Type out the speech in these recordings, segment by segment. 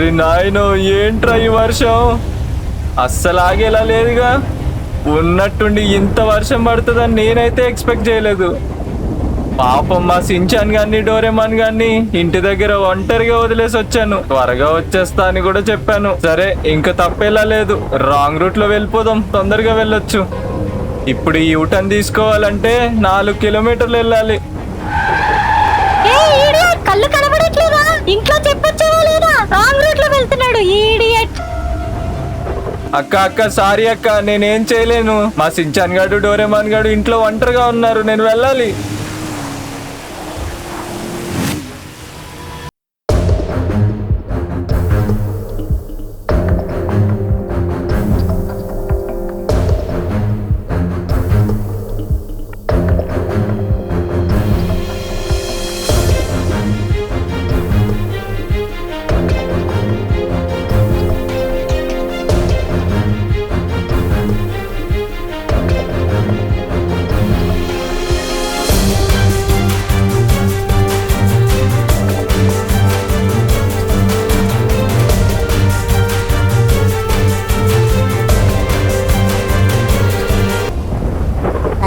ఓరి నాయనో, ఏంట్రా ఈ వర్షం? అస్సలు ఆగేలా లేదుగా. ఉన్నట్టుండి ఇంత వర్షం పడుతుందని నేనైతే ఎక్స్పెక్ట్ చేయలేదు. పాపం మా సించాన్ గాన్ని డోరేమాన్ గాన్ని ఇంటి దగ్గర ఒంటరిగా వదిలేసి వచ్చాను. త్వరగా వచ్చేస్తా అని కూడా చెప్పాను. సరే, ఇంకా తప్పేలా లేదు. రాంగ్ రూట్ లో వెళ్ళిపోదాం, తొందరగా వెళ్ళొచ్చు. ఇప్పుడు ఈ యూటర్న్ తీసుకోవాలంటే 4 కిలోమీటర్లు వెళ్ళాలి. కళ్ళు కనబడట్లేదా? ఇంట్లో చెప్పొచ్చావా లేదా? రాంగ్ రూట్ లో వెళ్తున్నాడు ఈడియట్. అక్క సారీ అక్క, నేనేం చేయలేను. మా సించాన్ గాడు డోరేమాన్ గాడు ఇంట్లో ఒంటరిగా ఉన్నారు, నేను వెళ్ళాలి.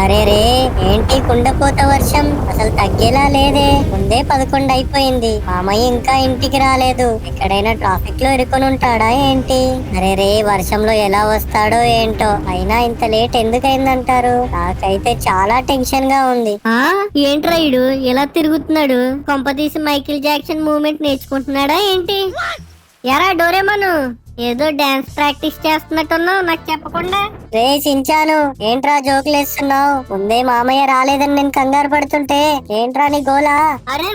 అరే రే, ఏంటి కుండపోత వర్షం? అసలు తగ్గేలా లేదే. ముందే 11 అయిపోయింది, మామయ్య ఇంకా ఇంటికి రాలేదు. ఎక్కడైనా ట్రాఫిక్ లో ఇరుకొని ఉంటాడా ఏంటి? అరే రే, వర్షంలో ఎలా వస్తాడో ఏంటో. అయినా ఇంత లేట్ ఎందుకైందంటారు? నాకైతే చాలా టెన్షన్ గా ఉంది. ఏంట్రా ఇడు ఎలా తిరుగుతున్నాడు? కొంపతీసి మైకిల్ జాక్సన్ మూవ్మెంట్ నేర్చుకుంటున్నాడా ఏంటి? ఎరా డోరేమను, ఏదో డాన్స్ ప్రాక్టీస్ చేస్తున్నట్టున్నావు నాకు చెప్పకుండా. రే సించాను, ఏంట్రా జోకులేస్తున్నావు? ముందే మామయ్య రాలేదని నేను కంగారు పడుతుంటే ఏంట్రా నీ గోలా? అరే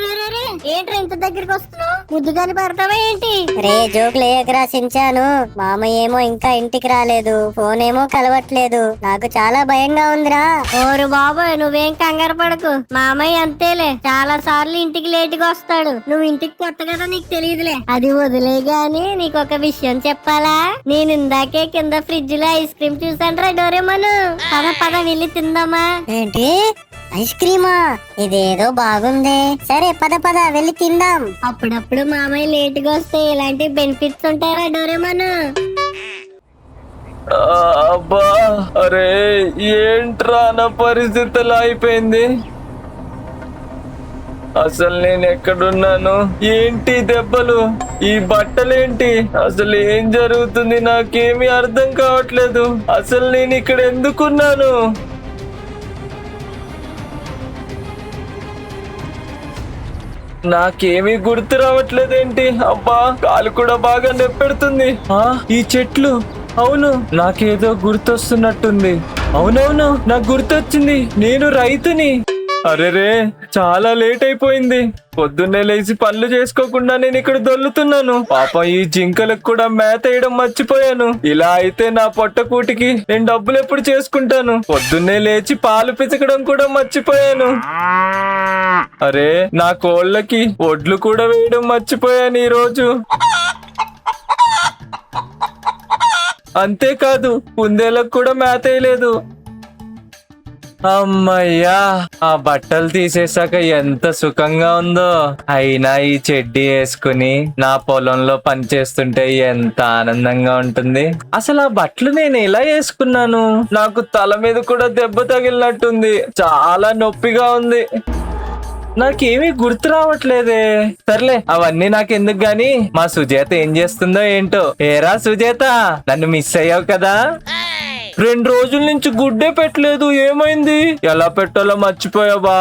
ఏంట్రా ఇంత దగ్గరికి వస్తున్నావు? ముద్దుగాని పడతావా ఏంటి? రే జోకులేయకరా సించాను. మామయ్య ఏమో ఇంకా ఇంటికి రాలేదు, ఫోన్ ఏమో కలవట్లేదు. నాకు చాలా భయంగా ఉందిరా. ఓరు బాబోయ్, నువ్వేం కంగారు పడకు. మామయ్య అంతేలే, చాలా సార్లు ఇంటికి లేటుగా వస్తాడు. నువ్వు ఇంటికి కొత్త కదా, నీకు తెలియదులే. అది వదిలే గాని నీకు ఒక విషయం చెప్పాలా? నేను ఇందాకే కింద ఫ్రిడ్జ్ లో ఐస్ క్రీమ్ చూసాను డోరేమోను. పద వెళ్ళి తిందామా? ఏంటి ఐస్ క్రీమా? ఇదేదో బాగుంది. సరే పద వెళ్ళి తిందాం. అప్పుడప్పుడు మామయ్య లేటుగా వస్తే ఇలాంటి బెనిఫిట్స్ ఉంటారా డోరేమోను? అబ్బా, అరే ఏంట్రా నా పరిస్థితులు అయిపోయింది. అసలు నేను ఎక్కడున్నాను? ఏంటి దెబ్బలు, ఈ బట్టలేంటి? అసలు ఏం జరుగుతుంది? నాకేమీ అర్థం కావట్లేదు. అసలు నేను ఇక్కడ ఎందుకున్నాను? నాకేమీ గుర్తు రావట్లేదేంటి? అబ్బా, కాలు కూడా బాగా నొప్పెడుతుంది. ఈ చెట్లు, అవును నాకేదో గుర్తొస్తున్నట్టుంది. అవునవును, నాకు గుర్తొచ్చింది, నేను రైతుని. అరేరే, చాలా లేట్ అయిపోయింది. పొద్దున్నే లేచి పనులు చేసుకోకుండా నేను ఇక్కడ దొల్లుతున్నాను. పాపం ఈ జింకలకు కూడా మేత వేయడం మర్చిపోయాను. ఇలా అయితే నా పొట్టకూటికి నేను డబ్బులు ఎప్పుడు చేసుకుంటాను? పొద్దున్నే లేచి పాలు పిచకడం కూడా మర్చిపోయాను. అరే, నా కోళ్ళకి ఒడ్లు కూడా వేయడం మర్చిపోయాను ఈ రోజు. అంతేకాదు, కుందేలకు కూడా మేత వేయలేదు. అమ్మయ్యా, ఆ బట్టలు తీసేసాక ఎంత సుఖంగా ఉందో. అయినా ఈ చెడ్డీ వేసుకుని నా పొలంలో పని చేస్తుంటే ఎంత ఆనందంగా ఉంటుంది. అసలు ఆ బట్టలు నేను ఎలా వేసుకున్నాను? నాకు తల మీద కూడా దెబ్బ తగిలినట్టుంది, చాలా నొప్పిగా ఉంది. నాకేమీ గుర్తు రావట్లేదే. సర్లే, అవన్నీ నాకెందుకు గాని మా సుజాత ఏం చేస్తుందో ఏంటో. ఏరా సుజాత, నన్ను మిస్ అయ్యావు కదా? 2 రోజుల నుంచి గుడ్డే పెట్టలేదు, ఏమైంది? ఎలా పెట్టాలో మర్చిపోయావా?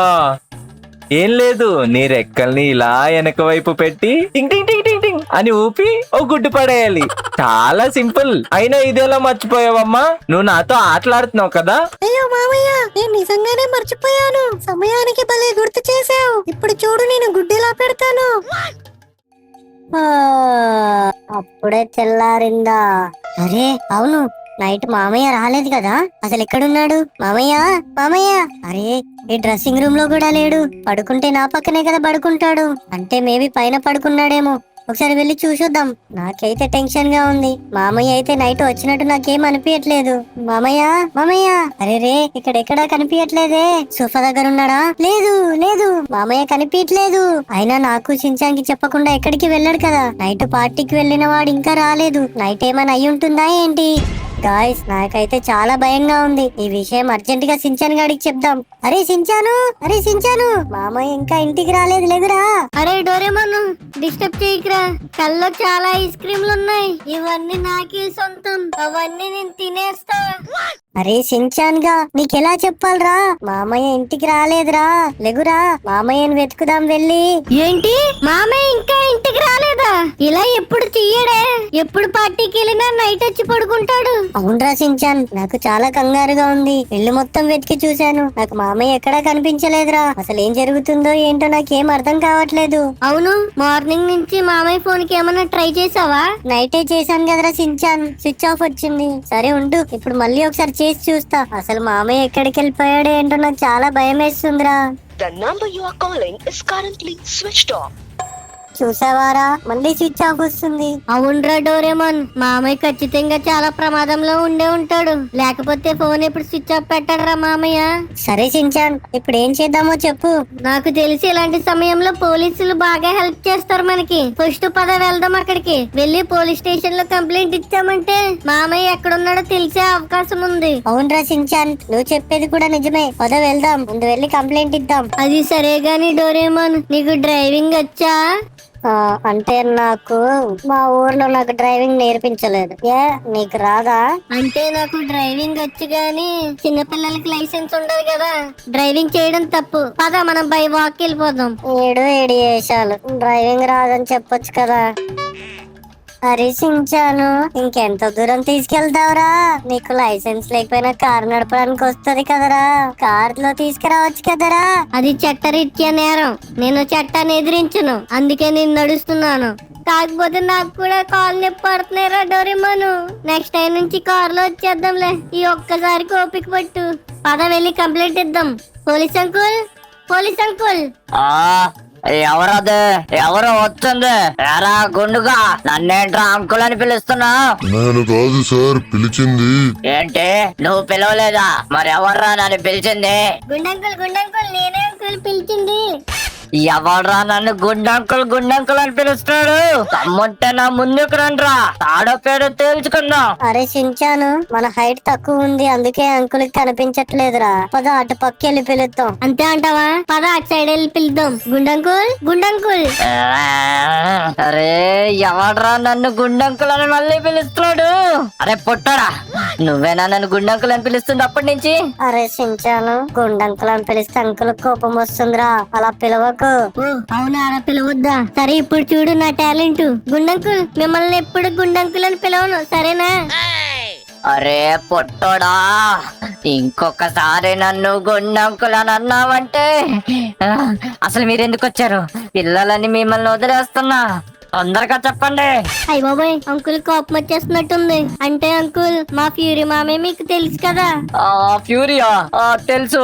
ఏం లేదు, నీ రెక్కల్ని ఇలా వెనక వైపు పెట్టి టింగ్ టింగ్ టింగ్ టింగ్ టింగ్ అని ఊపి ఓ గుడ్డు పడేయాలి. చాలా సింపుల్. అయినా ఇదేలా మర్చిపోయావమ్మా? నువ్వు నాతో ఆటలాడుతున్నావు కదా? అయ్యో మామయ్య, నేను నిజంగానే మర్చిపోయాను. సమయానికి భలే గుర్తు చేసావు. ఇప్పుడు చూడు, నేను గుడ్డెలా పెడతాను. అప్పుడే తెల్లారిందా? అరే అవును, నైట్ మామయ్య రాలేదు కదా? అసలు ఎక్కడున్నాడు మామయ్య? అరే, ఈ డ్రెస్సింగ్ రూమ్ లో కూడా లేడు. పడుకుంటే నా పక్కనే కదా పడుకుంటాడు. అంటే మేబీ పైన పడుకున్నాడేమో. ఒకసారి వెళ్ళి చూసొద్దాం. నాకైతే టెన్షన్ గా ఉంది. మామయ్య అయితే నైట్ వచ్చినట్టు నాకేం అనిపించట్లేదు. మామయ్య మామయ్య, అరే రే, ఇక్కడెక్కడా కనిపించట్లేదే. సోఫా దగ్గర ఉన్నాడా? లేదు లేదు, మామయ్య కనిపించట్లేదు. అయినా నాకు సించాన్కి చెప్పకుండా ఎక్కడికి వెళ్ళాడు కదా. నైట్ పార్టీకి వెళ్ళిన వాడు ఇంకా రాలేదు. నైట్ ఏమైనా అయి ఉంటుందా ఏంటి? గాయ్స్, నాకైతే చాలా భయంగా ఉంది. ఈ విషయం అర్జెంట్ గా సించాన్ గాడికి చెప్దాం. అరే సించాను, అరే సించాను, మామయ్య ఇంకా ఇంటికి రాలేదు, లేదురా. అరే డోరేమోన్, డిస్టర్బ్ చేయకురా. కల్లో చాలా ఐస్ క్రీమ్లు ఉన్నాయి. ఇవన్నీ నాకే సొంతం. అవన్నీ నేను తినేస్తా. అరే సించాన్ గా, నీకెలా చెప్పాలరా? మామయ్య ఇంటికి రాలేదురా. లేగురా, మామయ్యని వెతుకుదాం వెళ్ళి. ఏంటి, మామయ్య ఇంకా ఇంటికి రాలేదా? ఇలా ఎప్పుడు చెయ్యడే. ఎప్పుడు పార్టీకి వెళ్ళినా నైట్ వచ్చి పడుకుంటాడు. అవునరా సించాన్, నాకు చాలా కంగారుగా ఉంది. ఇల్లు మొత్తం వెతికి చూశాను. నాకు మామయ్య ఎక్కడా కనిపించలేదురా. అసలు ఏం జరుగుతుందో ఏంటో నాకేం అర్థం కావట్లేదు. అవును, మార్నింగ్ నుంచి మామయ్య ఫోన్ కి ఏమన్నా ట్రై చేసావా? నైటే చేశాను కదరా సించాన్, స్విచ్ ఆఫ్ వచ్చింది. సరే ఉండు, ఇప్పుడు మళ్ళీ ఒకసారి చేసి చూస్తా. అసలు మామయ్య ఎక్కడికి వెళ్ళిపోయాడు ఏంటో నాకు చాలా భయం వేస్తుందిరా. The number you are calling is currently switched off. చూసావారా, మళ్ళీ స్విచ్ ఆఫ్ వస్తుంది. అవునరా డోరేమోన్, మామయ్య ఖచ్చితంగా చాలా ప్రమాదంలో ఉండే ఉంటాడు. లేకపోతే ఫోన్ ఎప్పుడు స్విచ్ ఆఫ్ పెట్టాడరా మామయ్య. సరే సించాన్, ఇప్పుడు ఏం చేద్దామో చెప్పు. నాకు తెలిసి ఇలాంటి సమయంలో పోలీసులు బాగా హెల్ప్ చేస్తారు మనకి. ఫస్ట్ పద వెళ్దాం అక్కడికి. వెళ్ళి పోలీస్ స్టేషన్ లో కంప్లైంట్ ఇచ్చామంటే మామయ్య ఎక్కడున్నాడో తెలిసే అవకాశం ఉంది. అవునరా సించాన్, నువ్వు చెప్పేది కూడా నిజమే. పద వెళ్దాం, ముందు వెళ్ళి కంప్లైంట్ ఇద్దాం. అది సరే గాని డోరేమోన్, నీకు డ్రైవింగ్ వచ్చా? అంటే నాకు మా ఊర్లో నాకు డ్రైవింగ్ నేర్పించలేదు. ఏ, నీకు రాదా? అంటే నాకు డ్రైవింగ్ వచ్చు గాని చిన్నపిల్లలకి లైసెన్స్ ఉండదు కదా. డ్రైవింగ్ చేయడం తప్పు. పద మనం బై వాక్ వెళ్ళిపోదాం. ఏడు వేసాలు, డ్రైవింగ్ రాదని చెప్పొచ్చు కదా. హరిసించాను, ఇంకెంత దూరం తీసుకెళ్తావురా? నీకు లైసెన్స్ లేకపోయినా కారు నడపడానికి వస్తుంది కదరా. కార్ లో తీసుకురావచ్చు కదరా. అది చట్టరీత్యా నేరం. నేను చట్టాన్ని ఎదిరించును, అందుకే నేను నడుస్తున్నాను. కాకపోతే నాకు కూడా కాల్ నొప్పి పడుతున్నారా డోరేమోన్. నెక్స్ట్ టైం నుంచి కార్ లో వచ్చేద్దాంలే. ఈ ఒక్కసారికి ఓపిక పట్టు. పద వెళ్ళి కంప్లైంట్ ఇద్దాం. Police uncle, police uncle. ఎవరది? ఎవరు వచ్చింది? ఎరా గుండుగా, నన్నేంట్రా అంకుల్ అని పిలుస్తున్నా? నేను కాదు సార్ పిలిచింది. ఏంటి, నువ్వు పిలవలేదా? మరి ఎవర్రా నన్ను పిలిచింది? గుండంకుల్, గుండంకుల్, నేనే అంకుల్ పిలిచింది. ఎవడ్రా నన్ను గుండంకుల్ గుండంకుల్ అని పిలుస్తున్నాడు? తమ్ముంటే నా ముందుకు రండ్రా, తాడో పేరు తేల్చుకుందాం. అరే సించాను, మన హైట్ తక్కువ ఉంది, అందుకే అంకుల్ కనిపించట్లేదురా. పద అటు పక్కెళ్ళి పిలుద్దాం. అంతే అంటావా? పద అటు సైడ్ వెళ్ళి పిలుద్దాం. గుండంకుల్, గుండంకుల్. అరే ఎవడ్రా నన్ను గుండంకుల్ అని మళ్ళీ పిలుస్తున్నాడు? అరే పొట్టాడా, నువ్వేనా నన్ను గుండంకుల్ అని పిలుస్తుంది అప్పటి నుంచి? అరే సించాను, గుండంకుల్ అని పిలిస్తే అంకుల్ కోపం వస్తుందిరా. అలా పిలవకు. అవునా, అలా పిలవద్దా? సరే ఇప్పుడు చూడు నా టాలెంట్. గుండంకుల్, మిమ్మల్ని ఎప్పుడు గుండంకుల్ అని పిలవను, సరేనా? అరే పొట్టోడా, ఇంకొకసారి నన్ను గుండంకుల్ అని అన్నావంటే అసలు మీరెందుకు వచ్చారు? పిల్లలని మిమ్మల్ని వదిలేస్తున్నా. తొందరగా చెప్పండి. అయ్య బాబాయ్, అంకుల్ కోపం వచ్చేస్తున్నట్టుంది. అంటే అంకుల్, మా ఫ్యూరీ మామే మీకు తెలుసు కదా. ఫ్యూరియా? తెలుసు.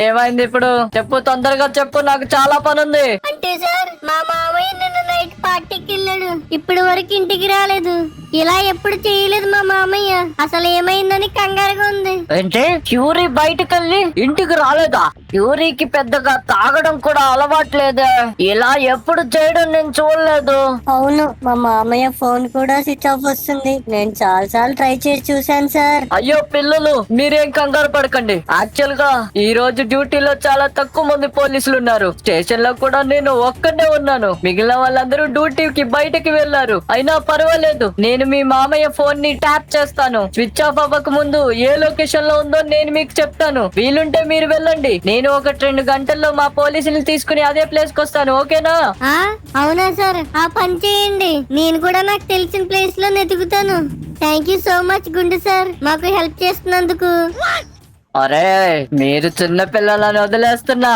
ఏమైంది ఇప్పుడు? చెప్పు, తొందరగా చెప్పు, నాకు చాలా పని ఉంది. అంటే సార్, మా మామయ్య నిన్న నైట్ పార్టీకి వెళ్ళాడు. ఇప్పుడు వరకు ఇంటికి రాలేదు. ఇలా ఎప్పుడు చేయలేదు మా మామయ్య. అసలు ఏమైందని కంగారుగా ఉంది. ఏంటి, ఫ్యూరీ బయటకు వెళ్ళి ఇంటికి రాలేదా? ఫ్యూరీకి పెద్దగా తాగడం కూడా అలవాట్లేదే. ఇలా ఎప్పుడు చేయడం నేను చూడలేదు. అవును, మా మామయ్య ఫోన్ కూడా స్విచ్ ఆఫ్ వస్తుంది. నేను చాలా సార్లు ట్రై చేసి చూశాను సార్. అయ్యో పిల్లలు, మీరేం కంగారు పడకండి. యాక్చువల్ గా ఈ రోజు డ్యూటీలో చాలా తక్కువ మంది పోలీసులు ఉన్నారు. స్టేషన్ లో కూడా నేను ఒక్కడే ఉన్నాను. మిగిలిన వాళ్ళందరూ డ్యూటీకి బయటకి వెళ్లారు. అయినా పర్వాలేదు, నేను మీ మామయ్య ఫోన్ ని ట్యాప్ చేస్తాను. స్విచ్ ఆఫ్ అవ్వక ముందు ఏ లొకేషన్ లో ఉందో నేను మీకు చెప్తాను. వీలుంటే మీరు వెళ్ళండి. నేను 1-2 గంటల్లో మా పోలీసులు తీసుకుని అదే ప్లేస్ కి వస్తాను. ఓకేనా? అవునా సార్, ఆ పని చేయండి. నేను కూడా నాకు తెలిసిన ప్లేస్ లో వెతుకుతాను. థ్యాంక్ యూ సో మచ్ గుండు సార్, మాకు హెల్ప్ చేస్తున్నందుకు. అరే, మీరు చిన్న పిల్లలని వదిలేస్తున్నా.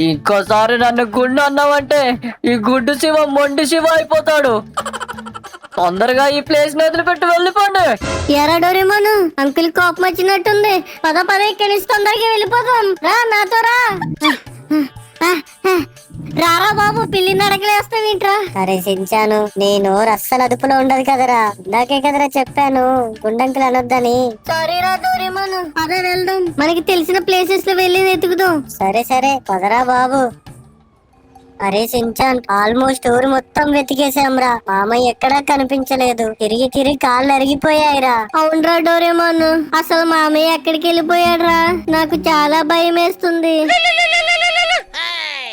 ఇంకోసారి నన్ను గుండు అన్నావంటే ఈ గుడ్డు శివ మొండి శివ అయిపోతాడు. తొందరగా ఈ ప్లేస్ ని వదిలిపెట్టి వెళ్ళిపోండి. ఎరా డోరేమోన్, అంకుల్ కోపం వచ్చినట్టుంది. పద పద, ఇక్కడి నుంచి తొందరగా వెళ్ళిపోతాం. రా నాతో రా. రారా బాబు పిల్లిని అడగలేస్తావేంట్రా? అరే సించాను, నీ నోరు అస్సలు అదుపులో ఉండదు కదరా. ఇందాకే కదరా చెప్పాను గుండంకులు అనొద్దని. సారీరా డోరేమోన్, అదే వెళ్దాం. మనకి తెలిసిన ప్లేసెస్ లో వెళ్ళి వెతుకుదాం. సరే సరే పదరా బాబు. అరే సించాన్, ఆల్మోస్ట్ ఊరు మొత్తం వెతికేశాంరా. మామయ్య ఎక్కడా కనిపించలేదు. తిరిగి తిరిగి కాళ్ళు అరిగిపోయాయిరా. అవునరా డోరేమోన్, అసలు మామయ్య ఎక్కడికి వెళ్ళిపోయాడ్రా? నాకు చాలా భయం వేస్తుంది.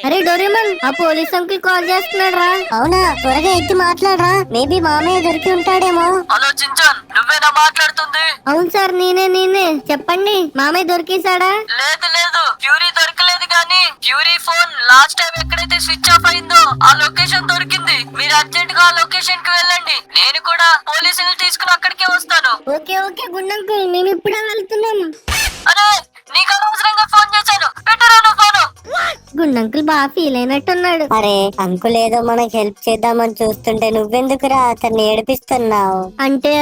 అరే డోరేమోన్, ఆ పోలీస్ అంకుల్ కాల్ చేస్తున్నాడు రా. అవునా, త్వరగా ఎత్తి మాట్లాడరా. మేబీ మామయ్య దొరికి ఉంటాడేమో. హలో చించాన్, నువ్వేనా మాట్లాడుతుంది? అవును సార్, నేనే. చెప్పండి, మామయ్య దొరికేశాడా? లేదు ఫ్యూరీ దొరకలేదు గానీ ఫ్యూరీ ఫోన్ లాస్ట్ టైం ఎక్కడైతే స్విచ్ ఆఫ్ అయిందో ఆ లొకేషన్ దొరికింది. మీరు అర్జెంట్ గా ఆ లొకేషన్ కి వెళ్ళండి. నేను కూడా పోలీసులు తీసుకుని అక్కడికే వస్తాను. ఓకే గుండంకుల్, మేము ఇప్పుడే వెళ్తున్నాము. అరే నీకు అనవసరంగా ఫోన్ చేశాను, పెట్టరా నువ్వు ఫోను. గుండంకుల్ బాగా ఫీల్ అయినట్టున్నాడు. అరే అంకుల్ ఏదో మనకి హెల్ప్ చేద్దామని చూస్తుంటే నువ్వెందుకురా అతన్ని ఏడిపిస్తున్నావు? అంటే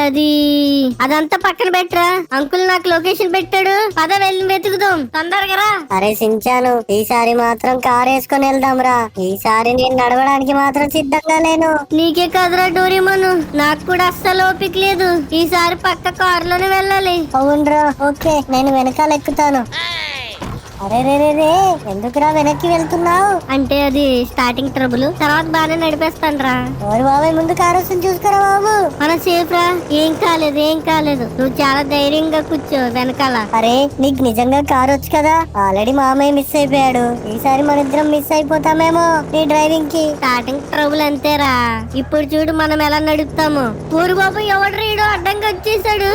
అదంతా పక్కన పెట్టరా. అంకుల్ నాకు లొకేషన్ పెట్టాడు, పద వెళ్ళి వెతుకుదాం, తొందరగా రా. అరే సించాను, ఈసారి మాత్రం కార్ వేసుకొని వెళ్దాం రా. ఈసారి నేను నడవడానికి మాత్రం సిద్ధంగా లేను. నీకే కాదురా డోరేమోన్, నాకు కూడా అస్సలు ఓపిక లేదు. ఈసారి పక్క కార్ లోనే వెళ్ళాలి. అవునరా, ఓకే నేను వెనకాల ఎక్కుతాను. అరే రే ఎందుకురా వెనక్కి వెళ్తున్నావు? అంటే అది స్టార్టింగ్ ట్రబుల్, తర్వాత బాగానే నడిపేస్తాను రా. ఎవరు బాబాయ్, ముందు కారు వస్తుంది చూసుకురా బాబు. మన సేఫ్ రా, ఏం కాలేదు. నువ్వు చాలా ధైర్యంగా కూర్చో వెనకాల. అరే నీకు నిజంగా కారు వచ్చు కదా. ఆల్రెడీ మామయ్య మిస్ అయిపోయాడు, ఈసారి మన ఇద్దరం మిస్ అయిపోతామేమో నీ డ్రైవింగ్ కి. స్టార్టింగ్ ట్రబుల్ అంతేరా. ఇప్పుడు చూడు మనం ఎలా నడుపుతాము. ఊరు బాబు ఎవడు రీడో అడ్డంగా వచ్చేసాడు.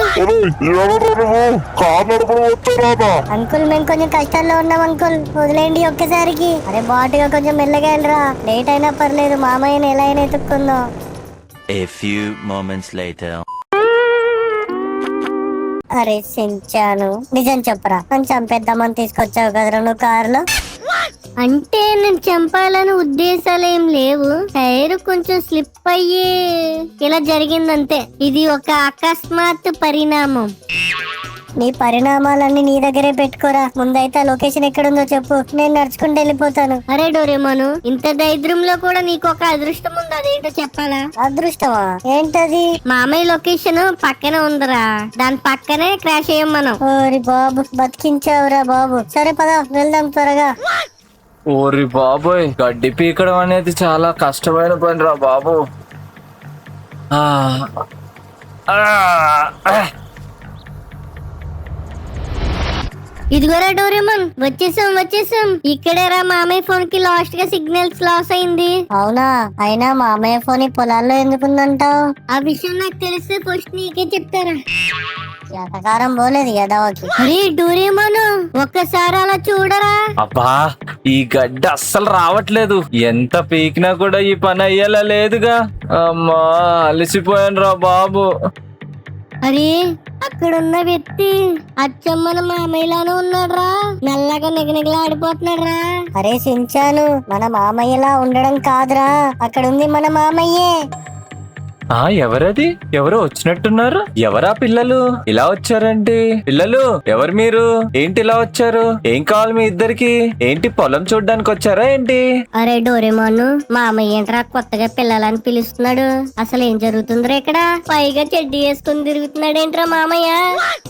అంకుల్ మేము కొంచెం కష్టాల్లో ఉన్నాం అంకుల్, వదిలేండి ఒక్కసారికి. అరే బాటుగా కొంచెం మెల్లగా వెళ్ళరా, లేట్ అయినా పర్లేదు. మామయ్యని ఎలా అయినా ఎత్తుక్కుందాం. A few moments later. అరే సించాను, నిజం చెప్పరా, నన్ను చంపేద్దామని తీసుకొచ్చావు కదరా నువ్వు కారులో? అంటే నేను చంపాలని ఉద్దేశాలు ఏం లేవు. టైర్ కొంచెం స్లిప్ అయ్యి ఇలా జరిగిందంతే. ఇది ఒక అకస్మాత్ పరిణామం. నీ పరిణామాలన్నీ నీ దగ్గరే పెట్టుకోరా. ముందైతే ఆ లొకేషన్ ఎక్కడుందో చెప్పు, నేను నడుచుకుంటూ వెళ్ళిపోతాను. అరే డోరేమోను, ఇంత దరిద్రంలో కూడా నీకు ఒక అదృష్టం ఉంది, అదేంటో చెప్పాలా? అదృష్టమా? ఏంటది? మామయ్య లొకేషన్ పక్కనే ఉందిరా, దాని పక్కనే క్రాష్ అయ్యాం మనం. ఓరి బాబు, బతికించావురా బాబు. సరే పద వెళ్దాం త్వరగా. ఓరి బాబోయ్, గడ్డి పీకడం అనేది చాలా కష్టమైన పని రా బాబు. ఆ, ఆ, ఆ. ఇదిగోరా డోరేమోన్, వచ్చేసాం. ఇక్కడేరా మామయ్య ఫోన్ కి లాస్ట్ గా సిగ్నల్స్ లాస్ అయింది. అవునా? అయినా మామయ్య ఫోన్ ఈ పొలాల్లో ఎందుకుందంటావు? ఆ విషయం నాకు తెలిస్తే ఫస్ట్ నీకే చెప్తారా. ఎటకారం పోలేదు ఎదవకి. అరే డోరేమోన్, ఒక్కసారి అలా చూడరా. అబ్బా, ఈ గడ్డి అస్సలు రావట్లేదు. ఎంత పీకినా కూడా ఈ పని అయ్యేలా లేదుగా. అమ్మా అలసిపోయాను రా బాబు. అరే అక్కడున్న వ్యక్తి అచ్చమ్మన మామయ్యలానే ఉన్నాడ్రా, నల్లగా నిగనిగలాడిపోతున్నాడ్రా. అరే సించాను, మన మామయ్యలా ఉండడం కాదురా, అక్కడుంది మన మామయ్యే. ఆ ఎవరది? ఎవరో వచ్చినట్టున్నారు. ఎవరా పిల్లలు ఇలా వచ్చారండి? పిల్లలు ఎవరు మీరు? ఏంటి ఇలా వచ్చారు? ఏం కావాలి మీ ఇద్దరికి? ఏంటి పొలం చూడ్డానికి వచ్చారా ఏంటి? అరే డోరేమోన్, మామయ్య ఏంట్రా కొత్తగా పిల్లలని పిలుస్తున్నాడు? అసలు ఏం జరుగుతుందిరా ఇక్కడ? పైగా చెడ్డీ వేసుకుని తిరుగుతున్నాడేంట్రా మామయ్య?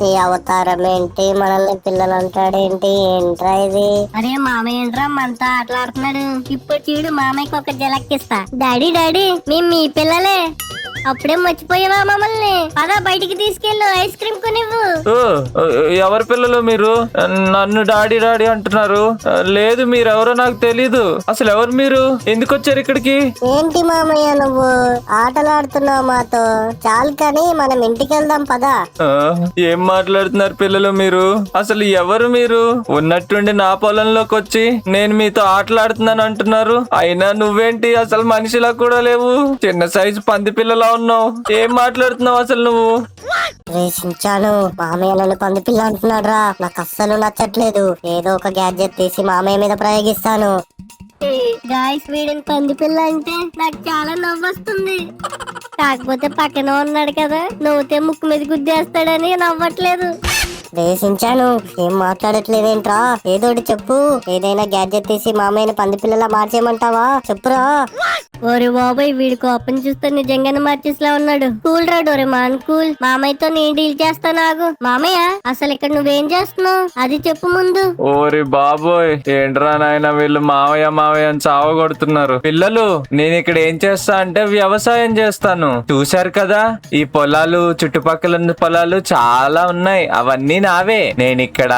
ఈ అవతారం ఏంటి? మనల్ని పిల్లలు అంటాడేంటి? ఏంట్రా ఇది? అరే మామయ్య ఏంట్రా మనతో ఆటలాడుతున్నాడు? ఇప్పుడు చూడు మామయ్యకి ఒక జలక్కిస్తా. డాడీ మేము మీ పిల్లలే. అప్పుడే మర్చిపోయావా మమ్మల్ని? పద బయటికి తీసుకెళ్ళు, ఐస్ క్రీమ్ కొనివ్వు. ఎవరి పిల్లలు మీరు? నన్ను డాడీ అంటున్నారు. లేదు, మీరెవరో నాకు తెలీదు. అసలు ఎవరు మీరు? ఎందుకు వచ్చారు ఇక్కడికి? ఏంటి మామయ్య నువ్వు ఆటలాడుతున్నావు మాతో? చాలు కానీ మనం ఇంటికి వెళ్దాం పదా. ఏం మాట్లాడుతున్నారు పిల్లలు మీరు? అసలు ఎవరు మీరు? ఉన్నట్టుండి నా పొలంలోకి వచ్చి నేను మీతో ఆటలాడుతున్నాను అంటున్నారు. అయినా నువ్వేంటి అసలు మనిషిలా కూడా లేవు, చిన్న సైజు పంది పిల్లలా ఉన్నావు. ఏం మాట్లాడుతున్నావు అసలు నువ్వు? రేషించాను, మామయ్య నన్ను పంది పిల్ల అంటున్నాడు రా. నాకు అస్సలు నచ్చట్లేదు. ఏదో ఒక గ్యాడ్జెట్ తీసి మామయ్య మీద ప్రయోగిస్తాను. గాయస్, వీడిని పంది పిల్ల అంటే నాకు చాలా నవ్వు వస్తుంది. కాకపోతే పక్కన ఉన్నాడు కదా, నవ్వుతే ముక్కు మీద గుద్దేస్తాడని నవ్వట్లేదు. రేసించాను. ఏం మాట్లాడట్లేదేంట్రా? ఏదోటి చెప్పు. ఏదైనా గ్యాడ్జెట్ తీసి మామయ్యని పంది పిల్లలా మార్చేయమంటావా? చెప్పురా. ఓరి బాబాయ్, వీడి కోపం చూస్తే నిజంగానే మార్చేసిలా ఉన్నాడు. కూల్ రా డోరేమాన్, కూల్. మామయ్యతో నేను డీల్ చేస్తాను, ఆగు. మామయ్య, అసలు ఇక్కడ నువ్వేం చేస్తున్నావు అది చెప్పు ముందు. ఓరి బాబోయ్, ఏంట్రా నాయన వీళ్ళు మావయ్య మావయ్య అని చావ కొడుతున్నారు. పిల్లలు, నేను ఇక్కడ ఏం చేస్తా అంటే వ్యవసాయం చేస్తాను. చూశారు కదా, ఈ పొలాలు, చుట్టుపక్కల ఉన్న పొలాలు చాలా ఉన్నాయి. అవన్నీ నావే. నేను ఇక్కడ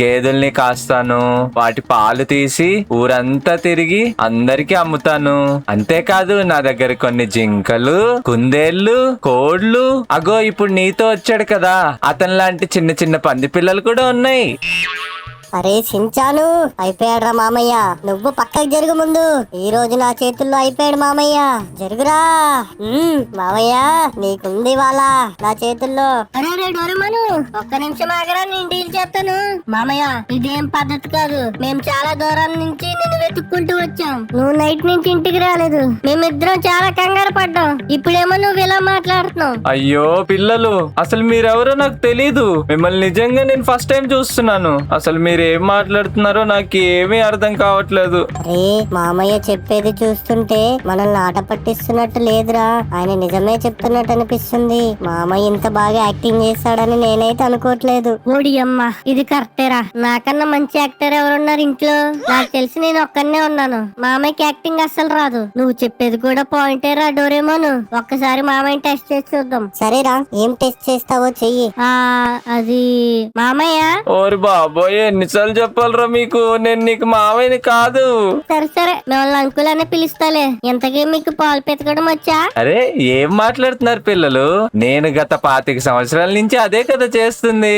గేదెల్ని కాస్తాను, వాటి పాలు తీసి ఊరంతా తిరిగి అందరికి అమ్ముతాను. అంతేకాదు, నా దగ్గర కొన్ని జింకలు, కుందేళ్లు, కోళ్లు, అగో ఇప్పుడు నీతో వచ్చాడు కదా అతని లాంటి చిన్న చిన్న పంది పిల్లలు కూడా ఉన్నాయి. అరే సించాను, అయిపోయాడ్రా మామయ్య. నువ్వు పక్కకు జరుగు ముందు. ఈ రోజు నా చేతుల్లో అయిపోయాడు మామయ్య. జరుగురా. మామయ్య, నీకుంది వాళ్ళ నా చేతుల్లో. అరే డోరేమాను, ఒక్క నిమిషం ఆగరా, నేను డీల్ చేస్తాను. మామయ్య, ఇదేం పద్ధతి కాదు. మేము చాలా దూరం నుంచి నిన్ను వెతుక్కుంటూ వచ్చాం. నువ్వు నైట్ నుంచి ఇంటికి రాలేదు. మేమిద్దరం చాలా కంగారు పడ్డాం. ఇప్పుడేమో నువ్వు ఇలా మాట్లాడుతున్నావు. అయ్యో పిల్లలు, అసలు మీరెవరో నాకు తెలీదు. మిమ్మల్ని నిజంగా నేను ఫస్ట్ టైం చూస్తున్నాను. అసలు మీరు ఏం మాట్లాడుతున్నారో నాకు ఏమీ అర్థం కావట్లేదు. అరే మామయ్య చెప్పేది చూస్తుంటే మనల్ని ఆట పట్టిస్తున్నట్టు లేదురా. ఆయన నిజమే చెప్తున్నట్టు అనిపిస్తుంది. మామయ్య ఇంత బాగా యాక్టింగ్ చేస్తాడని నేనైతే అనుకోవట్లేదు. ఓడి అమ్మ, ఇది కరెక్టేరా. నాకన్నా మంచి యాక్టర్ ఎవరున్నారు ఇంట్లో? నాకు తెలిసి నేను ఒక్కనే ఉన్నాను. మామయ్యకి యాక్టింగ్ అస్సలు రాదు. నువ్వు చెప్పేది కూడా పాయింటేరా డోరేమోను. ఒక్కసారి మామయ్య టెస్ట్ చేసి చూద్దాం. సరేరా, ఏం టెస్ట్ చేస్తావో చెయ్యి. అది మామయ్య. ఓరి బాబోయ్, ఎన్నిసార్లు చెప్పాలరా మీకు, నేను నీకు మావయ్యని కాదు. సరే మిమ్మల్ని అంకుల్ అనే పిలుస్తాలే. ఎంతకీ మీకు పాలు పెతకడం వచ్చా? అరే ఏం మాట్లాడుతున్నారు పిల్లలు? నేను గత 25 సంవత్సరాల నుంచి అదే కదా చేస్తుంది.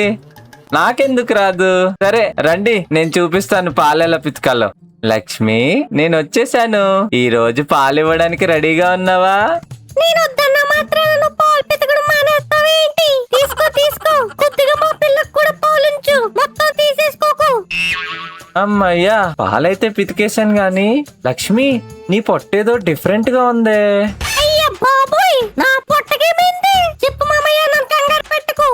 నాకెందుకు రాదు? సరే రండి, నేను చూపిస్తాను పాలెలా పితకాలో. లక్ష్మి, నేను వచ్చేసాను. ఈ రోజు పాలు ఇవ్వడానికి రెడీగా ఉన్నావా? నేను వద్దన్నా మాత్రం పాలు పెతకడం మానేస్తావేంటి? తీసుకో, కొద్దిగా మా పిల్లకు కూడా పాలుంచు. మొత్తం తీసేసుకోకు. అమ్మయ్యా, పాలైతే పితికేశాను గాని లక్ష్మి, నీ పొట్టేదో డిఫరెంట్ గా ఉందే. అయ్యా బాబోయ్, నా పొట్టకేమైంది? చెప్పు మామయ్య, నన్ను కంగారు పెట్టుకో.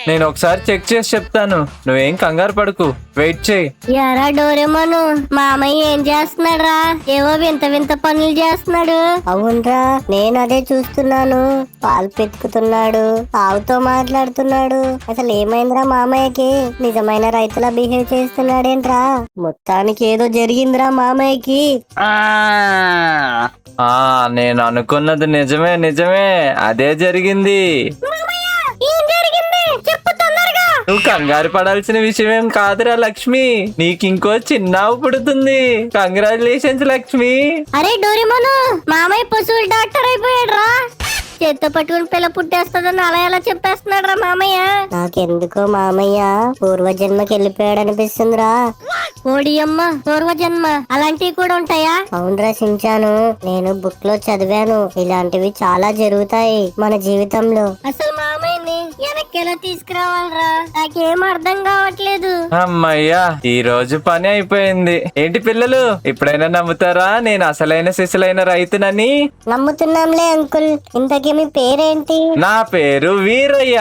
నేను ఒకసారి చెక్ చేసి చెప్తాను, నువ్వేం కంగారు పడకు, వెయిట్ చేయి. యారా డోరేమోను, మామయ్య ఏం చేస్తున్నాడు రా? ఏవో వింత వింత పనులు చేస్తున్నాడు. అవునరా, నేను అదే చూస్తున్నాను. పాలు పెతుకుతున్నాడు, ఆవుతో మాట్లాడుతున్నాడు. అసలు ఏమైందిరా మామయ్యకి? నిజమైన రైతులా బిహేవ్ చేస్తున్నాడేంట్రా? మొత్తానికి ఏదో జరిగిందిరా మామయ్యకి. నేను అనుకున్నది నిజమే, అదే జరిగింది. నువ్వు కంగారు పడాల్సిన విషయం ఏం కాదురా లక్ష్మి, నీకు ఇంకో చిన్న పుడుతుంది. కంగ్రాచులేషన్స్ లక్ష్మి. అరే డోరేమోను, మామయ్య పశువుల డాక్టర్ అయిపోయాడు రా. చేత్తో పట్టుకుని పిల్ల పుట్టేస్తుందని అలా ఎలా చెప్పేస్తున్నాడు రా మామయ్య. నాకెందుకో మామయ్య పూర్వజన్మకి వెళ్ళిపోయాడు అనిపిస్తుందిరా. ఓడి అమ్మ, పూర్వజన్మ అలాంటివి కూడా ఉంటాయా? అవునరా సించాను, నేను బుక్ లో చదివాను. ఇలాంటివి చాలా జరుగుతాయి మన జీవితంలో. అసలు మామయ్యని వెనక్కి ఎలా తీసుకురావాలరా? నాకేం అర్థం కావట్లేదు. అమ్మయ్యా, ఈ రోజు పని అయిపోయింది. ఏంటి పిల్లలు, ఇప్పుడైనా నమ్ముతారా నేను అసలైన సిసలైన రైతునని? నమ్ముతున్నాంలే అంకుల్. ఇంతకీ మీ పేరేంటి? నా పేరు వీరయ్య.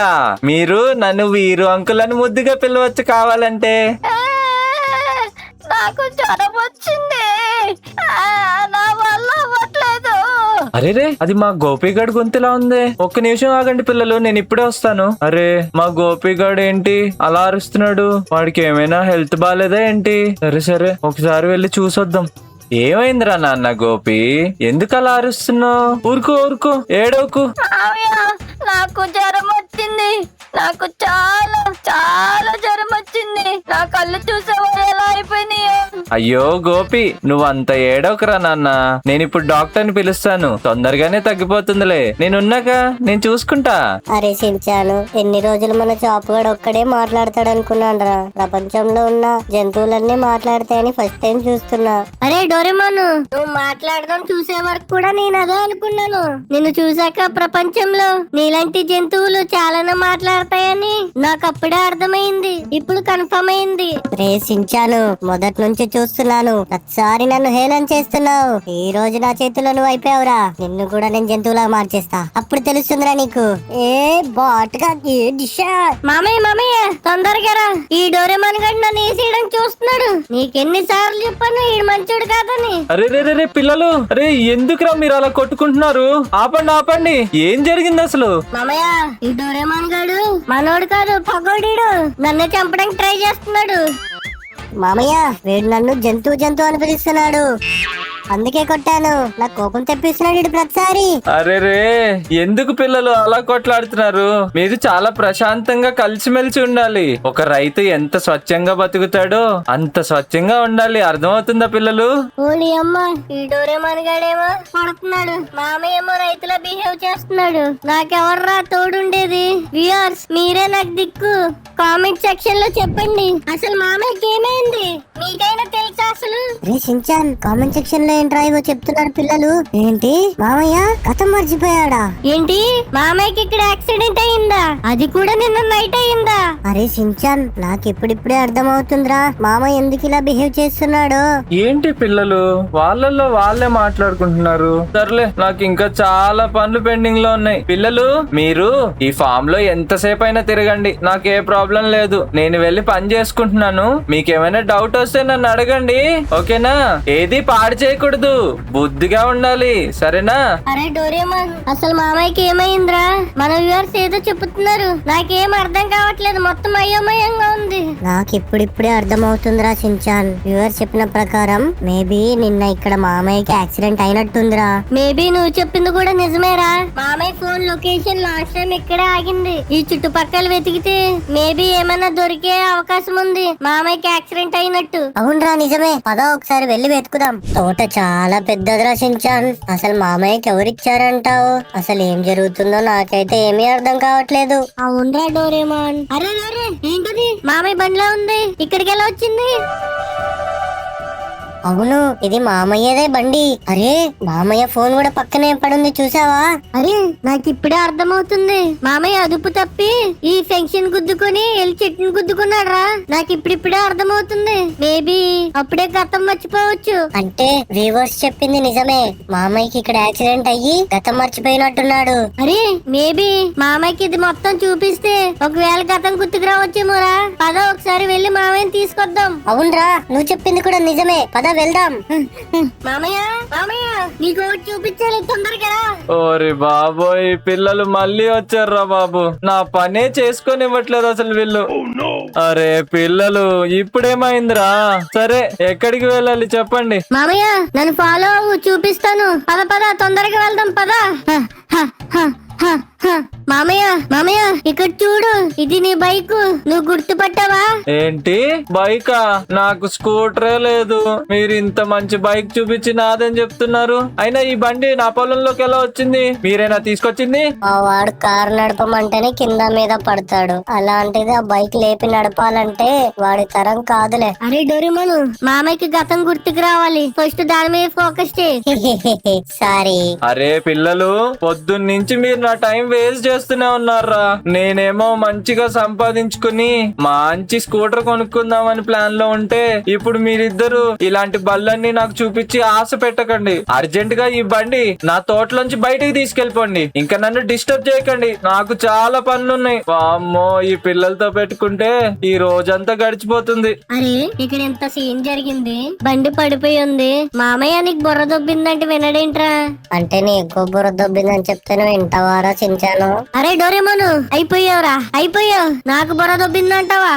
మీరు నన్ను వీరు అంకుల్ అని ముద్దుగా పిలవచ్చు కావాలంటే. నాకు జ్వరం వచ్చింది, నా వల్ల అవ్వట్లేదు. అరే అది మా గోపిగాడు గొంతులా ఉంది. ఒక్క నిమిషం ఆగండి పిల్లలు, నేను ఇప్పుడే వస్తాను. అరే మా గోపిగాడు ఏంటి అలా అరుస్తున్నాడు? వాడికి ఏమైనా హెల్త్ బాగాలేదా ఏంటి? సరే ఒకసారి వెళ్ళి చూసొద్దాం. ఏమైందిరా నాన్న గోపి, ఎందుకు అలా అరుస్తున్నావు? ఊరుకో ఏడవకు. నాకు జ్వరం వచ్చింది, నాకు చాలా చాలా జ్వరం వచ్చింది. నా కళ్ళు చూసేవా ఎలా అయిపోయినాయి? అయ్యో గోపి, నువ్వు అంత ఏడవకురా నాన్న. నేను ఇప్పుడు డాక్టర్ ని పిలుస్తాను, తొందరగానే తగ్గిపోతుందిలే. నేనున్నాక నేను చూసుకుంటా. అరే సించాను, ఎన్ని రోజులు మన చాపుగాడు ఒక్కడే మాట్లాడతాడు అనుకున్నాను రా. ప్రపంచంలో ఉన్న జంతువులన్నీ మాట్లాడతాయని ఫస్ట్ టైం చూస్తున్నా. అరే డోరేమోను, నువ్వు మాట్లాడడం చూసే వరకు కూడా నేను అదే అనుకున్నాను. నిన్ను చూసాక ప్రపంచంలో నీలాంటి జంతువులు చాలానే మాట్లాడతాయని నాకు అప్పుడే అర్థమైంది. ఇప్పుడు కన్ఫర్మ్ అయింది. రే సించాను, మొదటి నుంచి చూస్తున్నాను. ప్రతిసారి నన్ను హేళన చేస్తున్నావు. ఈ రోజు నా చేతిలో నువ్వు అయిపోయావురా. నిన్ను కూడా నేను జంతువులా మార్చేస్తా. అప్పుడు తెలుస్తుందిరా నీకు. ఏ బాట్గా ఏ దిశా. మామయ్య తొందరగా రా. ఈ డోరేమాన్ గడి నన్ను వేసేయడం చూస్తున్నాడు. నీకెన్ని సార్లు చెప్పాను ఈ మంచోడు కాదని. అరే రే రే రే పిల్లలు, అరే ఎందుకురా మీరు అలా కొట్టుకుంటున్నారు? ఆపండి ఆపండి, ఏం జరిగింది అసలు? మామయ్య ఈ డోరేమాన్ గాడు మనోడు కాదు, పగోడీడు. నన్ను చంపడానికి ట్రై చేస్తున్నాడు. మామయ్య వీడు నన్ను జంతువు అని పిలుస్తున్నాడు. అందుకే కొట్టాను. నా కోపం తెప్పిస్తున్నాడు వీడు ప్రతిసారి. అరే రే, ఎందుకు పిల్లలు అలా కొట్లాడుతున్నారు? మీరు చాలా ప్రశాంతంగా కలిసిమెలిసి ఉండాలి. ఒక రైతు ఎంత స్వచ్ఛంగా బతుకుతాడో అంత స్వచ్ఛంగా ఉండాలి. అర్థమవుతుందా పిల్లలు? ఓలి అమ్మ, ఈ డోరేమాన్ గాడేమో కొడుతున్నాడు, మామయ్య ఏమో రైతులా బిహేవ్ చేస్తున్నాడు. నాకెవర్రా తోడుండేది? వ్యూయర్స్ మీరే నాకు దిక్కు. కామెంట్ సెక్షన్ లో చెప్పండి, అసలు మామయ్యకి ఏమైంది? మీకైనా తెలుసా అసలు? రే షించాన్, కామెంట్ సెక్షన్ లో ఏంట్రా ఇవో చెప్తున్నారు పిల్లలు. ఏంటి మామయ్య కథ మర్చిపోయాడా? ఏంటి మామయ్యకి ఇక్కడ యాక్సిడెంట్ అయిందా? అది కూడా నిన్న నైట్ అయిందా? అరే షించాన్, నాకు ఇప్పుడిప్పుడే అర్థమవుతుందిరా మామయ్య ఎందుకు ఇలా బిహేవ్ చేస్తున్నాడో. ఏంటి పిల్లలు వాళ్ళల్లో వాళ్ళే మాట్లాడుకుంటున్నారు? సర్లే, నాకు ఇంకా చాలా పనులు పెండింగ్ లో ఉన్నాయి. పిల్లలు మీరు ఈ ఫామ్ లో ఎంతసేపు అయినా తిరగండి, నాకే ప్రాబ్లం లేదు. నేను వెళ్ళి పని చేసుకుంటున్నాను. మీకేమైనా డౌట్ వస్తే నన్ను అడగండి, ఓకేనా? ఏది పాడు చేయకూడదు, బుద్ధిగా ఉండాలి, సరేనా? అరే డోరేమాన్, అసలు మామయ్యకి ఏమైందిరా? మన వ్యూవర్స్ ఏదో చెప్తున్నారు, నాకేం అర్థం కావట్లేదు. మొత్తం అయోమయంగా ఉంది. నాకు ఇప్పుడిప్పుడే అర్థం అవుతుందిరా షించాన్. వ్యూవర్స్ చెప్పిన ప్రకారం మేబీ నిన్న ఇక్కడ మామయ్యకి యాక్సిడెంట్ అయినట్టుందిరా. మేబీ నువ్వు చెప్పింది కూడా నిజమేరా. మామయ్య ఫోన్ లొకేషన్ లాస్ట్ టైం ఇక్కడే ఆగింది. ఈ చుట్టుపక్కల వెతికితే మేబీ ఏమైనా దొరికే అవకాశం ఉంది మామయ్యకి యాక్సిడెంట్ అయినట్టు. అవునరా నిజమే, పద ఒకసారి వెళ్ళి వెతుకుదాం. తోట చాలా పెద్దదిరా షించాన్. అసలు మామయ్యకి ఎవరిచ్చారంటావు? అసలు ఏం జరుగుతుందో నాకైతే ఏమీ అర్థం కావట్లేదు. అవునరా డోరేమాన్. అరే ఏంటది? మామయ్య బండిలో ఉంది, ఇక్కడికి ఎలా వచ్చింది? అవును, ఇది మామయ్యదే బండి. అరే మామయ్య ఫోన్ కూడా పక్కనే పడుంది, చూసావా? అరే నాకు ఇప్పుడే అర్థమవుతుంది. మామయ్య అదుపు తప్పి ఈ ఫంక్షన్ గుద్దుకొని వెళ్ళి చెట్టుని గుద్దుకున్నాడు రా. నాకు ఇప్పుడిప్పుడే అర్థమవుతుంది. మేబీ అప్పుడే గతం మర్చిపోవచ్చు. అంటే వ్యూవర్స్ చెప్పింది నిజమే, మామయ్యకి ఇక్కడ యాక్సిడెంట్ అయ్యి గతం మర్చిపోయినట్టున్నాడు. అరే మేబీ మామయ్యకి ఇది మొత్తం చూపిస్తే ఒకవేళ గతం గుర్తుకు రావచ్చేమోరా. పద ఒకసారి వెళ్ళి మామయ్యని తీసుకొద్దాం. అవునరా, నువ్వు చెప్పింది కూడా నిజమే, పద వెళ్దాం. మామయ్య నీకు చూపించాలి, తొందరగా. ఓరి బాబోయ్, పిల్లలు మళ్ళీ వచ్చారా బాబు. నా పనే చేసుకొని ఇవ్వట్లేదు అసలు వీళ్ళు. అరే పిల్లలు, ఇప్పుడేమైందిరా? సరే ఎక్కడికి వెళ్ళాలి చెప్పండి. మామయ్య నన్ను ఫాలో అవ్వు, చూపిస్తాను. పద తొందరగా వెళ్దాం, పద. మామయ్య ఇక్కడ చూడు, ఇది నీ బైక్. నువ్వు గుర్తుపట్టావా? ఏంటి బైకా? నాకు స్కూటరే లేదు. మీరు ఇంత మంచి బైక్ చూపించి నాదని చెప్తున్నారు. అయినా ఈ బండి నా పొలంలోకి ఎలా వచ్చింది? మీరేనా తీసుకొచ్చింది? మా వాడు కారు నడపమంటేనే కింద మీద పడతాడు. అలాంటిది ఆ బైక్ లేపి నడపాలంటే వాడి తరం కాదులే. అరే డోరేమాన్, మామయ్యకి గతం గుర్తుకు రావాలి. ఫస్ట్ దాని మీద ఫోకస్ చేయి. సారీ. అరే పిల్లలు, పొద్దున్నుంచి మీరు నా టైం వేస్ట్ చేస్తూనే ఉన్నారా. నేనేమో మంచిగా సంపాదించుకుని మంచి స్కూటర్ కొనుక్కుందామని ప్లాన్ లో ఉంటే ఇప్పుడు మీరిద్దరు ఇలాంటి బళ్ళన్నీ నాకు చూపించి ఆశ పెట్టకండి. అర్జెంట్ గా ఈ బండి నా తోటలోంచి బయటికి తీసుకెళ్ళిపోండి. ఇంకా నన్ను డిస్టర్బ్ చేయకండి, నాకు చాలా పనులున్నాయి. వామ్మో, ఈ పిల్లలతో పెట్టుకుంటే ఈ రోజంతా గడిచిపోతుంది. అరే ఇక్కడ ఎంత సీన్ జరిగింది. బండి పడిపోయి ఉంది. మామయ్య నీకు బుర్ర దొబ్బిందంటే వినడేంట్రా? అంటే నీకు బుర్ర దొబ్బిందని చెప్తేనే వింటావారా చించాను? అరే డోరేమాను, అయిపోయావు. నాకు బుర్ర దొబ్బిందంటావా?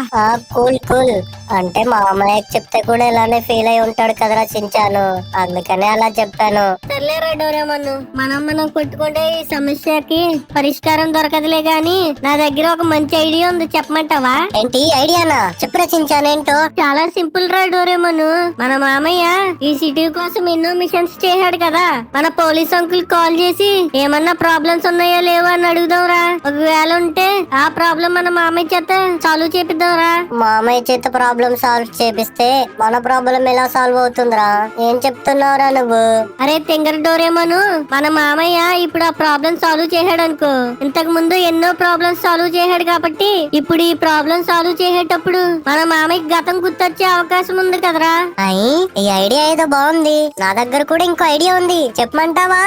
కూల్. అంటే మా అమ్మాయికి చెప్తే కూడా ఇలానే ఫీల్ అయి ఉంటాడు కదరా చించాను, అందుకనే అలా చెప్పాను. సర్లేరా డోరేమాను, మనం కొట్టుకుంటే ఈ సమస్యకి పరిష్కారం దొరకదులే గాని నా దగ్గర ఒక మంచి ఐడియా ఉంది, చెప్పమంటావా? ఏంటి ఐడియానా? చెప్పురా చించాను. ఏంటో? చాలా సింపుల్ రా డోరేమాను. మన మామయ్య ఈ సిటీ కోసం ఎన్నో మిషన్స్ చేశాడు కదా. మన పోలీస్ అంకుల్ కాల్ చేసి ఏమన్నా ప్రాబ్లమ్స్ ఉన్నాయో లేవో అని అడుగుదాం చెప్తున్నావురా? ఒకవేళ ఉంటే ఆ ప్రాబ్లం మన మామయ్య చేత సాల్వ్ చేపిద్దాంరా. మామయ్య చేత ప్రాబ్లం సాల్వ్ చేపిస్తే మన ప్రాబ్లం ఎలా సాల్వ్ అవుతుందిరా? ఏం చెప్తున్నావురా నువ్వు? అరే తింగర్ డోరేమోను, మన మామయ్య ఇప్పుడు ఆ ప్రాబ్లం సాల్వ్ చేశాడు అనుకో. ఇంతకు ముందు ఎన్నో ప్రాబ్లమ్స్ సాల్వ్ చేశాడు కాబట్టి ఇప్పుడు ఈ ప్రాబ్లం సాల్వ్ చేసేటప్పుడు మన మామయ్యకి గతం గుర్తొచ్చే అవకాశం ఉంది కదరా. ఈ ఐడియా ఏదో బాగుంది. నా దగ్గర కూడా ఇంకో ఐడియా ఉంది, చెప్పమంటావా?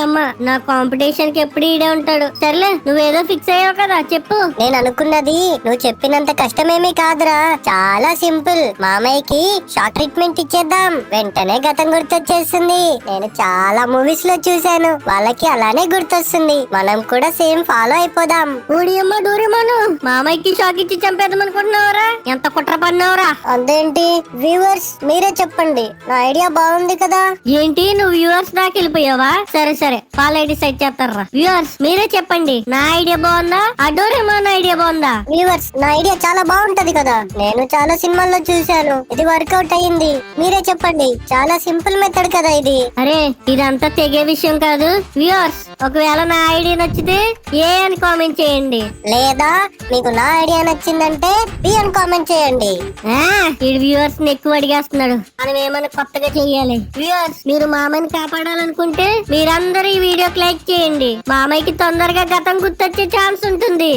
అమ్మ, నా కాంపిటీషన్ కి ఎప్పుడు ఈడే ఉంటాడు. సర్లే, నువ్వేదో ఫిక్స్ అయ్యావు కదా, చెప్పు. నేను అనుకున్నది నువ్వు చెప్పినంత కష్టమేమీ కాదురా, చాలా సింపుల్. మామయ్యకి షాక్ ట్రీట్మెంట్ ఇచ్చేద్దాం, వెంటనే గతం గుర్తొచ్చేస్తుంది. నేను చాలా మూవీస్ లో చూశాను, వాళ్ళకి అలానే గుర్తొస్తుంది. మనం కూడా సేమ్ ఫాలో అయిపోదాం. ఊడియమ్మ డూరిమాను, మామయ్యకి షాక్ ఇచ్చి చంపేద్దాం అనుకుంటున్నావరా? ఎంత కుట్ర పన్నావురా? అదేంటి వ్యూవర్స్ మీరే చెప్పండి, నా ఐడియా బాగుంది కదా. ఏంటి నువ్వు వ్యూవర్స్ దాకా వెళ్ళిపోయావా? సరే సరే, వాళ్ళ డిసైడ్ చేస్తారా. వ్యూవర్స్ మీరే చెప్పండి, నా ఐడియా బాగుందా ఆ డోరేమాన్ ఐడియా బాగుందా? వ్యూవర్స్, నా ఐడియా చాలా బాగుంటది కదా, నేను చాలా సినిమాల్లో చూశాను, ఇది వర్కౌట్ అయ్యింది. మీరే చెప్పండి, చాలా సింపుల్ మెథడ్ కదా ఇది. అరే ఇదంతా తెగే విషయం కాదు. వ్యూవర్స్, ఒకవేళ నా ఐడియా నచ్చితే ఏ అని కామెంట్ చేయండి, లేదా మీకు నా ఐడియా నచ్చిందంటే బి అని కామెంట్ చేయండి. ఈ వ్యూవర్స్ ని ఎక్కువ అడిగేస్తున్నాడు, మనం ఏమైనా కొత్తగా చెయ్యాలి. వ్యూవర్స్, మీరు మామయ్యని కాపాడాలనుకుంటే మీరందరూ ఈ వీడియోకి లైక్ చేయండి. మామయ్యకి తొందరగా గతం గుర్తొచ్చే ఛాన్స్ ఉంటుంది.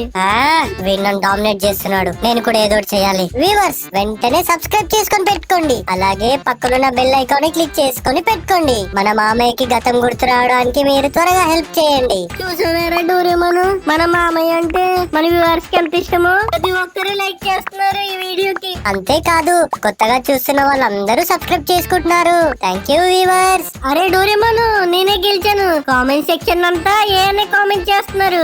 వీళ్ళని డామినేట్ చేస్తున్నాడు, నేను కూడా ఏదో ఒకటి చేయాలి. వ్యూవర్స్, వెంటనే సబ్స్క్రైబ్ చేసుకొని పెట్టుకోండి, అలాగే పక్కనున్న బెల్ ఐకాన్ క్లిక్ చేసుకొని పెట్టుకోండి. మన మామయ్యకి గతం గుర్తు రావడానికి మీరు త్వరగా హెల్ప్ చేయండి. చూసారా డోరేమోను, మన మామయ్య అంటే మన వ్యూవర్స్ కి ఎంత ఇష్టమో ప్రతి ఒక్కరు లైక్ చేస్తున్నారు ఈ వీడియోకి. అంతేకాదు కొత్తగా చూస్తున్న వాళ్ళందరూ సబ్స్క్రైబ్ చేసుకుంటున్నారు. Thank you viewers. అరే డోరేమోను, నేనే గెలిచాను. కామెంట్ సెక్షన్ అంతా ఏ అని కామెంట్ చేస్తున్నారు.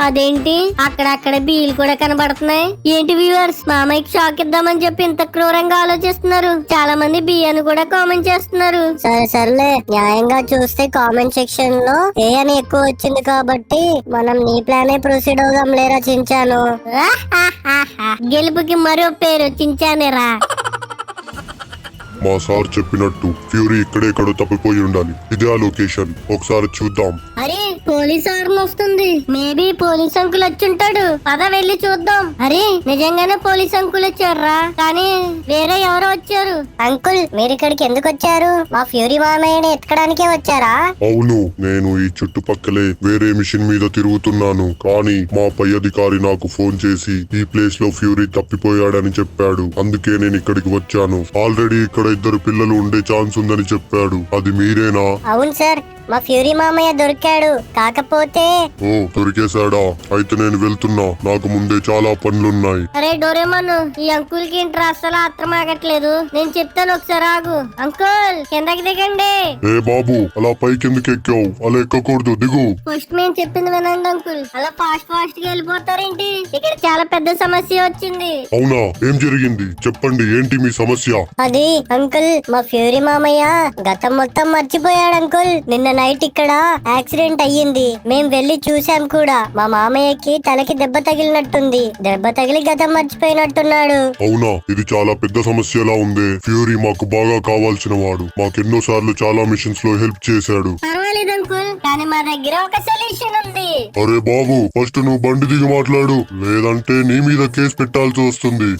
అదేంటి అక్కడక్కడ బీలు కూడా కనబడుతున్నాయి. ఏంటి వ్యూవర్స్, మామయ్యకి షాక్ ఇద్దామని చెప్పి ఇంత క్రూరంగా ఆలోచిస్తున్నారు. చాలా మంది బి అని కూడా కామెంట్ చేస్తున్నారు. సరే సర్లే, న్యాయంగా చూస్తే కామెంట్ సెక్షన్ లో ఏ అని ఎక్కువ వచ్చింది కాబట్టి మనం నీ ప్లానే ప్రొసీడ్ అవుదాం లేరా చించాను. గెలుపుకి మరో పేరు చించానేరా. మా సార్ చెప్పినట్టు ఫ్యూరీ ఇక్కడెక్కడో తప్పిపోయి ఉండాలి. ఇదే ఆ లొకేషన్, ఒకసారి చూద్దాం. అరే పోలీస్ ఆర్మ్ వస్తుంది, మేబీ పోలీస్ అంకుల్ వచ్చుంటాడు, పద వెళ్ళి చూద్దాం. అరే నిజంగానే పోలీస్ అంకుల్ వచ్చారా? కానీ వేరే ఎవరో వచ్చారు. అంకుల్, మీరు ఇక్కడికి ఎందుకు వచ్చారు? మా ఫ్యూరీ మామయ్యని ఎత్తుకడానికే వచ్చారా? అవును, నేను ఈ చుట్టుపక్కలే వేరే మిషన్ మీద తిరుగుతున్నాను, కానీ మా పై అధికారి నాకు ఫోన్ చేసి ఈ ప్లేస్ లో ఫ్యూరీ తప్పిపోయాడని చెప్పాడు. అందుకే నేను ఇక్కడికి వచ్చాను. ఆల్రెడీ ఇక్కడ ఇద్దరు పిల్లలు ఉండే ఛాన్స్ ఉందని చెప్పాడు. అది మీరేనా? అవును సార్, మా ఫ్యూరీ మామయ్య దొరికాడు. కాకపోతే ఓ దొరికేశాడా? అయితే నేను వెళ్తున్నా, నాకు ముందే చాలా పనులున్నాయి. అరే డోరేమోన్, ఈ అంకుల్ కి ఇంటర్ అస్సలు ఆత్రం ఆగట్లేదు. నేను చెప్తాను, ఒకసారి ఆగు. అంకుల్ కిందకి దిగండి. ఏ బాబు, అలా పైకెందుకు ఎక్కావు? అలా ఎక్కకూడదు, దిగు. ఫస్ట్ మేము చెప్పింది వినండి అంకుల్, అలా ఫాస్ట్ ఫాస్ట్ గా వెళ్ళిపోతారేంటి? ఇక్కడ చాలా పెద్ద సమస్య వచ్చింది. అవునా, ఏం జరిగింది? చెప్పండి, ఏంటి మీ సమస్య? అది అంకుల్, మా ఫ్యూరీ మామయ్య గతం మొత్తం మర్చిపోయాడు అంకుల్. నిన్న నైట్ ఇక్కడ యాక్సిడెంట్ అయ్యింది, మేం వెళ్లి చూసాం కూడా. మా మామయ్యకి తలకి దెబ్బ తగిలినట్టుంది, దెబ్బ తగిలి గతం మర్చిపోయినట్టున్నాడు. అవునా, ఇది చాలా పెద్ద సమస్యలా ఉంది. ఫ్యూరీ మాకు బాగా కావాల్సిన వాడు, మాకెన్నో సార్లు చాలా మిషన్స్ లో హెల్ప్ చేశాడు. పర్వాలేదు అంకుల్, కానీ మా దగ్గర ఒక సొల్యూషన్ ఉంది. అరే బాబు, ఫస్ట్ నువ్వు బండి దిగి మాట్లాడు, లేదంటే నీ మీద కేసు పెట్టాల్సి వస్తుంది.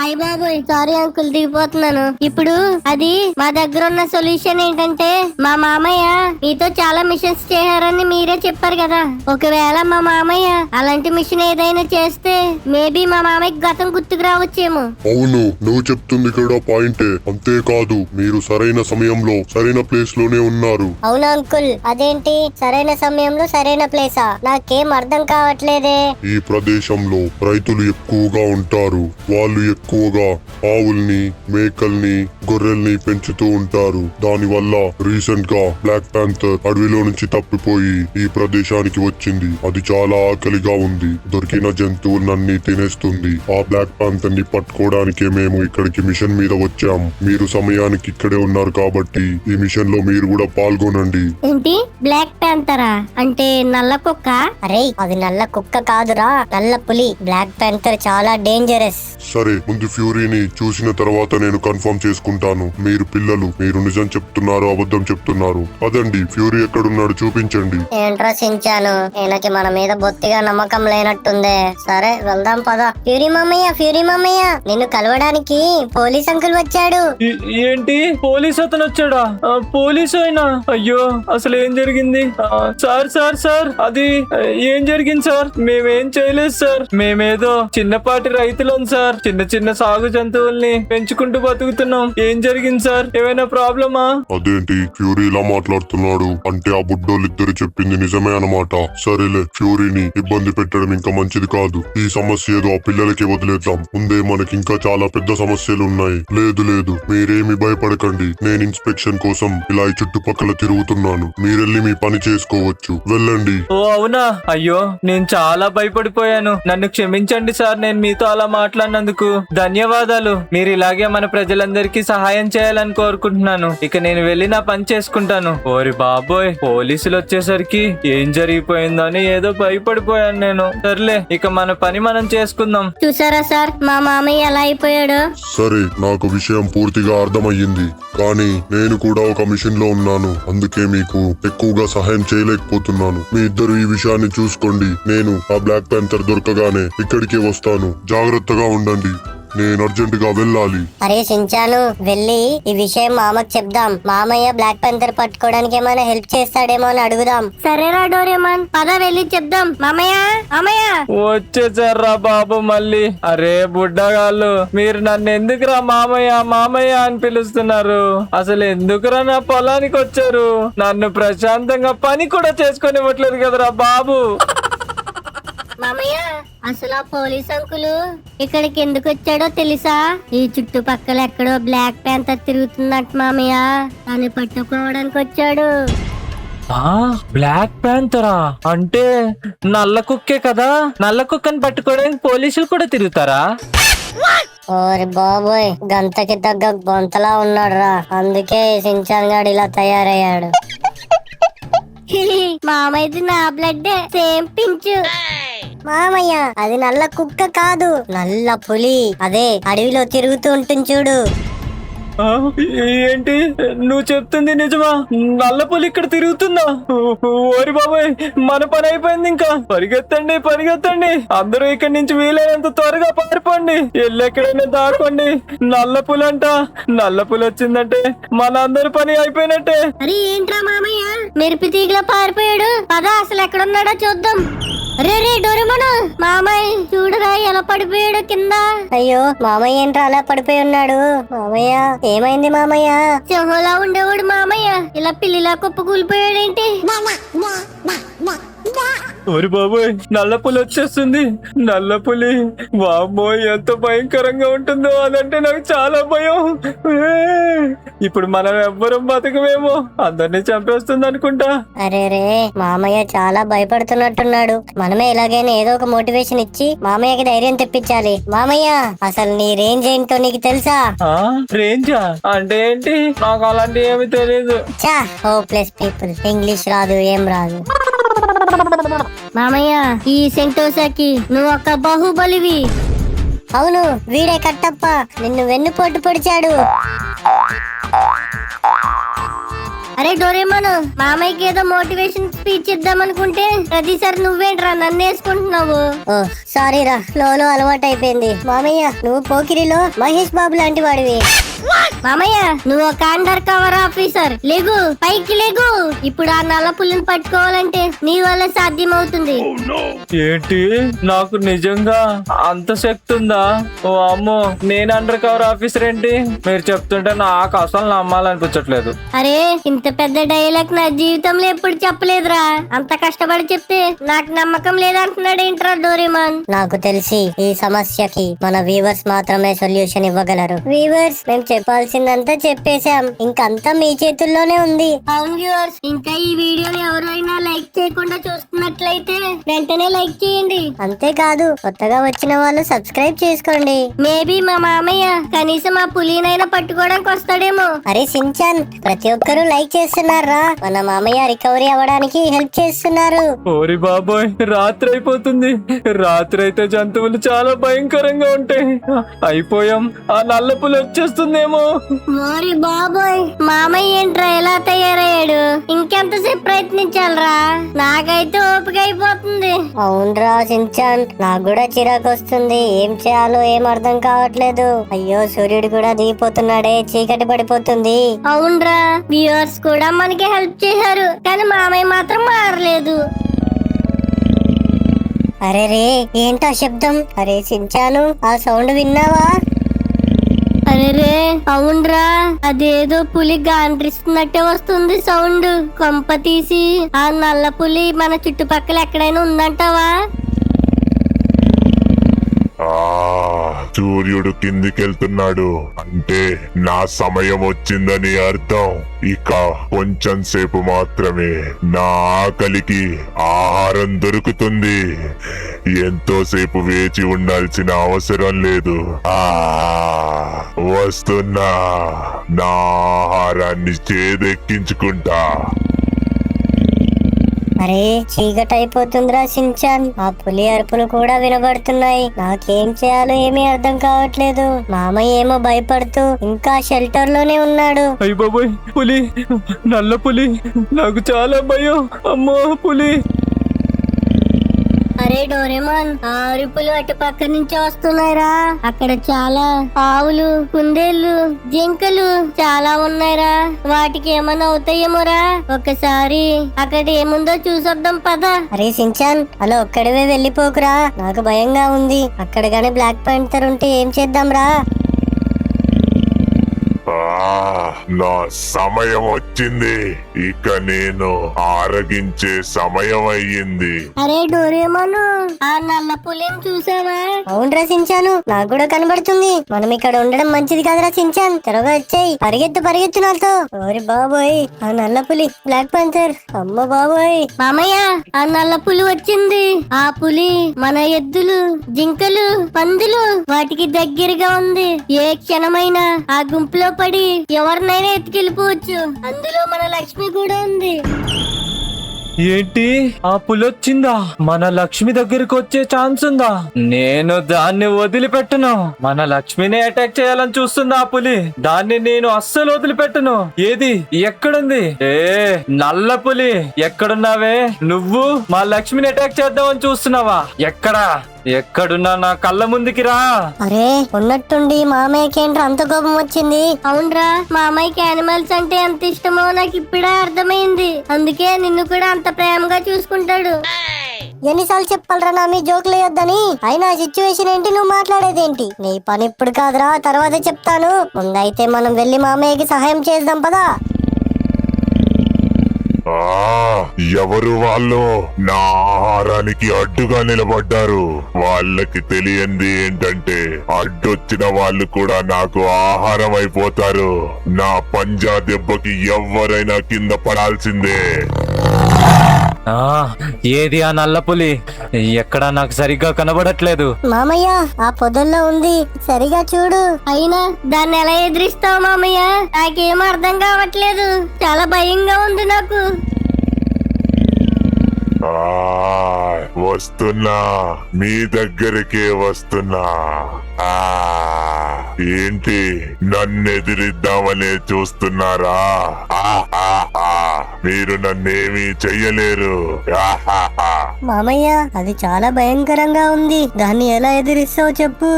అయ్య బాబోయ్, సారీ అంకుల్, దిగిపోతున్నాను. ఇప్పుడు అది మా దగ్గర ఉన్న సొల్యూషన్ ఏంటంటే, మా మామయ్య మీతో చాలా మిషన్స్ చేశారని మీరే చెప్పారు కదా. ఒకవేళ మా మామయ్య అలాంటి మిషన్ ఏదైనా చేస్తే మేబీ మా మామయ్యకి గతం గుర్తుకు రావచ్చేమో. అవును, నువ్వు చెప్తుంది కూడా పాయింటే. అంతేకాదు, మీరు సరైన సమయంలో సరైన ప్లేస్ లోనే ఉన్నారు. అవునా అంకుల్, అదేంటి సరైన సమయంలో సరైన ప్లేసా? నాకేం అర్థం కావట్లేదే. ఈ ప్రదేశంలో రైతులు ఎక్కువగా ఉంటారు. వాళ్ళు ఎక్కువగా ఆవుల్ని, మేకల్ని, గొర్రెల్ని పెంచుతూ ఉంటారు. దాని వల్ల రీసెంట్ గా బ్లాక్ ప్యాంథర్ అడవిలో నుంచి తప్పిపోయి ఈ ప్రదేశానికి వచ్చింది. అది చాలా ఆకలిగా ఉంది, దొరికిన జంతువులన్నీ తినేస్తుంది. ఆ బ్లాక్ ప్యాంథర్ ని పట్టుకోవడానికే మేము ఇక్కడికి మిషన్ మీద వచ్చాం. మీరు సమయానికి ఇక్కడే ఉన్నారు కాబట్టి ఈ మిషన్ లో మీరు కూడా పాల్గొనండి. ఏంటి బ్లాక్ ప్యాంథరా? అంటే నల్ల కుక్క? అరే అది నల్ల కుక్క కాదురా, నల్ల పులి. బ్లాక్ ప్యాంథర్ చాలా డేంజరస్. సరే, ముందు ఫ్యూరీని చూసిన తర్వాత నేను కన్ఫర్మ్ చేసుకుంటాను. మీరు పిల్లలు, మీరు నిజం చెప్తున్నారు అబద్ధం చెప్తున్నారు. అదండి ఫ్యూరీ ఫ్యూరీ ఎక్కడున్నాడు చూపించండి. ఏంట్రా చించాను, ఈయనకి మన మీద బొత్తిగా నమ్మకం లేనట్టుందే. సరే వెళ్దాం పద. ఫ్యూరీ మామయ్య నిన్ను కలవడానికి పోలీస్ అంకుల్ వచ్చాడు. ఏంటి పోలీస్ అతను వచ్చాడా? పోలీసు అయినా? అయ్యో అసలు ఏం జరిగింది? సార్ అది ఏం జరిగింది సార్? మేమేం చేయలేదు సార్. మేమేదో చిన్నపాటి రైతులం సార్. చిన్న సాగు జంతువుల్ని పెంచుకుంటూ బతుకుతున్నాం. ఏం జరిగింది సార్? ఏమైనా ప్రాబ్లమా? అదేంటి ఫ్యూరీ ఇలా మాట్లాడుతున్నాడు? అంటే ఆ బుడ్డోళ్ళిద్దరు చెప్పింది నిజమే అన్నమాట. సరేలే, ఫ్యూరీని ఇబ్బంది పెట్టడం ఇంకా మంచిది కాదు. ఈ సమస్య ఏదో ఆ పిల్లలకి వదిలేద్దాం. ముందే మనకి ఇంకా చాలా పెద్ద సమస్యలు ఉన్నాయి. లేదు మీరేమి భయపడకండి. నేను ఇన్స్పెక్షన్ కోసం ఇలా ఈ చుట్టుపక్కల తిరుగుతున్నాను. మీరెళ్ళి మీ పని చేసుకోవచ్చు. వెళ్ళండి. ఓ అవునా? అయ్యో నేను చాలా భయపడిపోయాను. నన్ను క్షమించండి సార్, నేను మీతో అలా మాట్లాడినందుకు. ధన్యవాదాలు. మీరు ఇలాగే మన ప్రజలందరికీ సహాయం చేయాలని కోరుకుంటున్నాను. ఇక నేను వెళ్ళి నా పని చేసుకుంటాను. ఓరి బాబోయ్, పోలీసులు వచ్చేసరికి ఏం జరిగిపోయిందో అని ఏదో భయపడిపోయాను నేను. సర్లే, ఇక మన పని మనం చేసుకుందాం. చూసారా సార్ మా మామయ్య ఎలా అయిపోయాడు? సరే, నాకు విషయం పూర్తిగా అర్థమయ్యింది. కానీ నేను కూడా ఒక మిషన్ లో ఉన్నాను. అందుకే మీకు ఎక్కువగా సహాయం చేయలేకపోతున్నాను. మీ ఇద్దరు ఈ విషయాన్ని చూసుకోండి. నేను ఆ బ్లాక్ ప్యాంథర్ దొరకగానే ఇక్కడికే వస్తాను. జాగ్రత్తగా ఉండండి. నేను అర్జెంట్ గా వెళ్ళాలి. అరే సించాను, వెళ్ళి ఈ విషయం మామకు చెప్దాం. మామయ్య బ్లాక్ ప్యాంథర్ పట్టుకోవడానికి ఏమైనా హెల్ప్ చేస్తాడేమో అని అడుగుదాం. సరేరా డోరేమాన్, పద వెళ్ళి చెప్దాం. మామయ్య వచ్చేసారా బాబు మళ్ళీ? అరే బుడ్డగాళ్ళు, మీరు నన్ను ఎందుకురా మామయ్య అని పిలుస్తున్నారు? అసలు ఎందుకురా నా పొలానికి వచ్చారు? నన్ను ప్రశాంతంగా పని కూడా చేసుకొనివ్వట్లేదు కదరా బాబు. మామయ్య, అసలు ఆ పోలీస్ అంకులు ఇక్కడికి ఎందుకు వచ్చాడో తెలుసా? ఈ చుట్టుపక్కల ఎక్కడో బ్లాక్ ప్యాంథర్ తిరుగుతున్నట్టు మామయ్య, దాన్ని పట్టుకోవడానికి వచ్చాడు. బ్లాక్ ప్యాంథరా? అంటే నల్ల కుక్కే కదా? నల్ల కుక్కని పట్టుకోవడానికి పోలీసులు కూడా తిరుగుతారా? ఓరి బాబోయ్, గంతకి తగ్గ బొంతలా ఉన్నాడు రా. అందుకే సించాన్ గాడు ఇలా తయారయ్యాడు. మామయ్యది నా బ్లడ్ సేమ్ పించు. మామయ్య, అది నల్ల కుక్క కాదు, నల్ల పులి. అదే అడవిలో తిరుగుతూ ఉంటుంది చూడు. ఏంటి నువ్వు చెప్తుంది నిజమా? నల్ల పులి ఇక్కడ తిరుగుతుందా? ఓరి బాబాయ్, మన పని అయిపోయింది. ఇంకా పరిగెత్తండి. అందరూ ఇక్కడి నుంచి వీలైనంత త్వరగా పారిపోండి. ఎల్లెక్కడైనా దాక్కోండి. నల్ల పులి అంట. నల్ల పులి వచ్చిందంటే మన అందరి పని అయిపోయినట్టే. అరే ఏంట్రా మామయ్య, మెరుపు తీగలా పారిపోయాడు. పద అసలు ఎక్కడున్నాడో చూద్దాం. రే డోరేమోన్, మామయ్య చూడరా ఎలా పడిపోయాడు కింద. అయ్యో మామయ్య ఏంట్రా అలా పడిపోయి ఉన్నాడు? మామయ్య ఏమైంది మామయ్య? సింహంలా ఉండేవాడు మామయ్య ఇలా పిల్లిలా కుప్పకూలిపోయాడేంటి? ఓరి బాబోయ్, నల్ల పులి వచ్చేస్తుంది. నల్ల పులి వామ్మో, ఎంత భయంకరంగా ఉంటుందో. అదంటే నాకు చాలా భయం. ఇప్పుడు మనం ఎవ్వరం బతకమేమో, అందరినీ చంపేస్తుంది అనుకుంటా. అరే మామయ్య చాలా భయపడుతున్నట్టున్నాడు. మనమే ఎలాగైనా ఏదో ఒక మోటివేషన్ ఇచ్చి మామయ్యకి ధైర్యం తెప్పించాలి. మామయ్య, అసలు నీ రేంజ్ ఏంటో నీకు తెలుసా? రేంజా అంటే ఏంటి? నాకు అలాంటి ఏమి తెలియదు. చా, హోప్లెస్ పీపుల్. ఇంగ్లీష్ రాదు, ఏం రాదు. మామయ్య, ఈ సెంటోసాకి నువ్వు ఒక బాహుబలివి. అవును, వీడే కట్టప్ప. నిన్ను వెన్నుపోటు పొడిచాడు. అరే డోరేమోన్, మామయ్యకి ఏదో మోటివేషన్ స్పీచ్ ఇద్దాం అనుకుంటే ప్రతిసారి నువ్వేంట్రా నన్ను వేసుకుంటున్నావు? ఓ సారీ రా, లోలో అలవాటు అయిపోయింది. మామయ్య, నువ్వు పోకిరిలో మహేష్ బాబు లాంటి వాడివి. మామయ్య, నువ్వు ఒక అండర్ కవర్ ఆఫీసర్. లేగు, పైకి లేగు. ఇప్పుడు ఆ నల్ల పుల్లిని పట్టుకోవాలంటే నీ వల్ల సాధ్యం అవుతుంది. ఏంటి, నాకు నిజంగా అంత శక్తి ఉందా? ఓ అమ్మో, నేను అండర్ కవర్ ఆఫీసర్ ఏంటి? మీరు చెప్తుంటే నాకు అసలు నమ్మాలనిపించట్లేదు. అరే, ఇంత పెద్ద డైలాగ్ నా జీవితంలో ఎప్పుడు చెప్పలేదురా. అంత కష్టపడి చెప్తే నాకు నమ్మకం లేదంటున్నాడు ఏంట్రా డోరేమాన్? నాకు తెలిసి ఈ సమస్యకి మన వ్యూవర్స్ మాత్రమే సొల్యూషన్ ఇవ్వగలరు. వ్యూవర్స్, మేము చెప్పాల్సిందంతా చెప్పేశాం. ఇంకంతా మీ చేతుల్లోనే ఉంది. అవును వ్యూవర్స్, ఇంకా ఈ వీడియోని ఎవరైనా లైక్ చేయకుండా చూస్తున్నట్లయితే వెంటనే లైక్ చేయండి. అంతేకాదు కొత్తగా వచ్చిన వాళ్ళు సబ్స్క్రైబ్ చేసుకోండి. మేబీ మా మామయ్య కనీసం ఆ పులినైనా పట్టుకోవడానికి వస్తాడేమో. అరే సించాన్, ప్రతి ఒక్కరూ లైక్ చేస్తున్నారా? మన మామయ్య రికవరీ అవ్వడానికి హెల్ప్ చేస్తున్నారు. ఓరి బాబోయ్, రాత్రి అయిపోతుంది. రాత్రి అయితే జంతువులు చాలా భయంకరంగా ఉంటాయి. అయిపోయాం. ఆ నల్ల పులి వచ్చేస్తుందేమో. ఓరి బాబోయ్, మామయ్య ఏంట్రా ఎలా తయారయ్యాడు? ఇంకెంతసేపు ప్రయత్నించాలరా? నాకైతే ఓపిక అయిపోతుంది. అవునరా సించాన్, నాకు కూడా చిరాకు వస్తుంది. ఏం చేయాలో ఏం అర్థం కావట్లేదు. అయ్యో, సూర్యుడు కూడా దిగిపోతున్నాడే, చీకటి పడిపోతుంది. అవునరా, వ్యూవర్స్ కూడా మనకి హెల్ప్ చేశారు, కానీ మామయ్య మాత్రం మారలేదు. అరే రే, ఏంటా శబ్దం? అరే సించాను, ఆ సౌండ్ విన్నావా? అరే రే, అవునరా, అదేదో పులి గాండ్రిస్తున్నట్టే వస్తుంది సౌండ్. కొంప తీసి ఆ నల్ల పులి మన చుట్టుపక్కల ఎక్కడైనా ఉందంటావా? సూర్యుడు కిందికెళ్తున్నాడు అంటే నా సమయం వచ్చిందని అర్థం. ఇక కొంచెం సేపు మాత్రమే నా ఆకలికి ఆహారం దొరుకుతుంది. ఎంతో సేపు వేచి ఉండాల్సిన అవసరం లేదు. వస్తున్నా, నా ఆహారాన్ని చేదెక్కించుకుంటా. అరే, చీకటి అయిపోతుందిరా సించాన్. ఆ పులి అరుపులు కూడా వినబడుతున్నాయి. నాకేం చేయాలో ఏమీ అర్థం కావట్లేదు. మామయ్య ఏమో భయపడుతూ ఇంకా షెల్టర్ లోనే ఉన్నాడు. అయ్య బాబోయ్, పులి, నల్ల పులి, నాకు చాలా భయం. అమ్మో పులి. అరే డోరేమాన్, ఆ అరుపులు అటు పక్క నుంచి వస్తున్నాయిరా. అక్కడ చాలా ఆవులు, కుందేళ్లు, జింకలు చాలా ఉన్నాయిరా. వాటికి ఏమన్నా అవుతాయేమోరా. ఒకసారి అక్కడ ఏముందో చూసొద్దాం పద. అరే సించాన్, అలా ఒక్కడివే వెళ్ళిపోకురా, నాకు భయంగా ఉంది. అక్కడ గానీ బ్లాక్ పాంథర్ ఉంటే ఏం చేద్దాం రా? నా సమయం వచ్చింది. ఇక నేను ఆరగించే సమయం అయ్యింది. అరే డోరేమాను, ఆ నల్ల పులిని చూసావా? అవునరా సించాను, నాకు కూడా కనబడుతుంది. మనం ఇక్కడ ఉండడం మంచిది కాదురా సించాన్. త్వరగా వచ్చేయి, పరిగెత్తు పరిగెత్తు నాతో. ఓరి బాబోయ్, ఆ నల్ల పులి, బ్లాక్ పాంథర్. అమ్మ బాబోయ్. మామయ్య, ఆ నల్ల పులి వచ్చింది. ఆ పులి మన ఎద్దులు, జింకలు, పందులు వాటికి దగ్గరగా ఉంది. ఏ క్షణమైనా ఆ గుంపులో పడి ఎవరినైనా ఎత్తుకెళ్ళిపోవచ్చు. అందులో మన లక్ష్మి కూడా ఉంది. ఏంటి, ఆ పులొచ్చిందా? మన లక్ష్మి దగ్గరికి వచ్చే ఛాన్స్ ఉందా? నేను దాన్ని వదిలిపెట్టను. మన లక్ష్మిని అటాక్ చేయాలని చూస్తుందా ఆ పులి? దాన్ని నేను అస్సలు వదిలిపెట్టను. ఏది, ఎక్కడుంది? ఏ నల్ల పులి, ఎక్కడున్నావే? నువ్వు మా లక్ష్మిని అటాక్ చేద్దామని చూస్తున్నావా? ఎక్కడున్నా నా కళ్ళ ముందుకి రా. అరే, ఉన్నట్టుండి మామయ్యకి ఏంట్రా అంత కోపం వచ్చింది? అవునరా, మామయ్యకి యానిమల్స్ అంటే ఎంత ఇష్టమో నాకు ఇప్పుడే అర్థమైంది. అందుకే నిన్ను కూడా అంత ప్రేమగా చూసుకుంటాడు. ఎన్నిసార్లు చెప్పాలరా నా మీ జోకులు వేయొద్దని? అయినా సిచ్యువేషన్ ఏంటి, నువ్వు మాట్లాడేదేంటి? నీ పని ఇప్పుడు కాదురా, తర్వాత చెప్తాను. ముందైతే మనం వెళ్ళి మామయ్యకి సహాయం చేద్దాం పదా. ఎవరు వాళ్ళు? నా ఆహారానికి అడ్డుగా నిలబడ్డారు. వాళ్ళకి తెలియంది ఏంటంటే అడ్డొచ్చిన వాళ్ళు కూడా నాకు ఆహారం అయిపోతారు. నా పంజా దెబ్బకి ఎవరైనా కింద పడాల్సిందే. ఏది ఆ నల్ల పులి? ఎక్కడా నాకు సరిగ్గా కనబడట్లేదు. మామయ్య, ఆ పొదల్లో ఉంది, సరిగా చూడు. అయినా దాన్ని ఎలా ఎదిరిస్తావు మామయ్య? నాకేం అర్థం కావట్లేదు. చాలా భయంగా ఉంది నాకు. వస్తున్నా, మీ దగ్గరికే వస్తున్నా. ఏంటి, నన్ను ఎదిరిద్దామనే చూస్తున్నారా? మీరు నన్నేమీ చెయ్యలేరు. మామయ్య, అది చాలా భయంకరంగా ఉంది. దాన్ని ఎలా ఎదిరిస్తావు చెప్పు.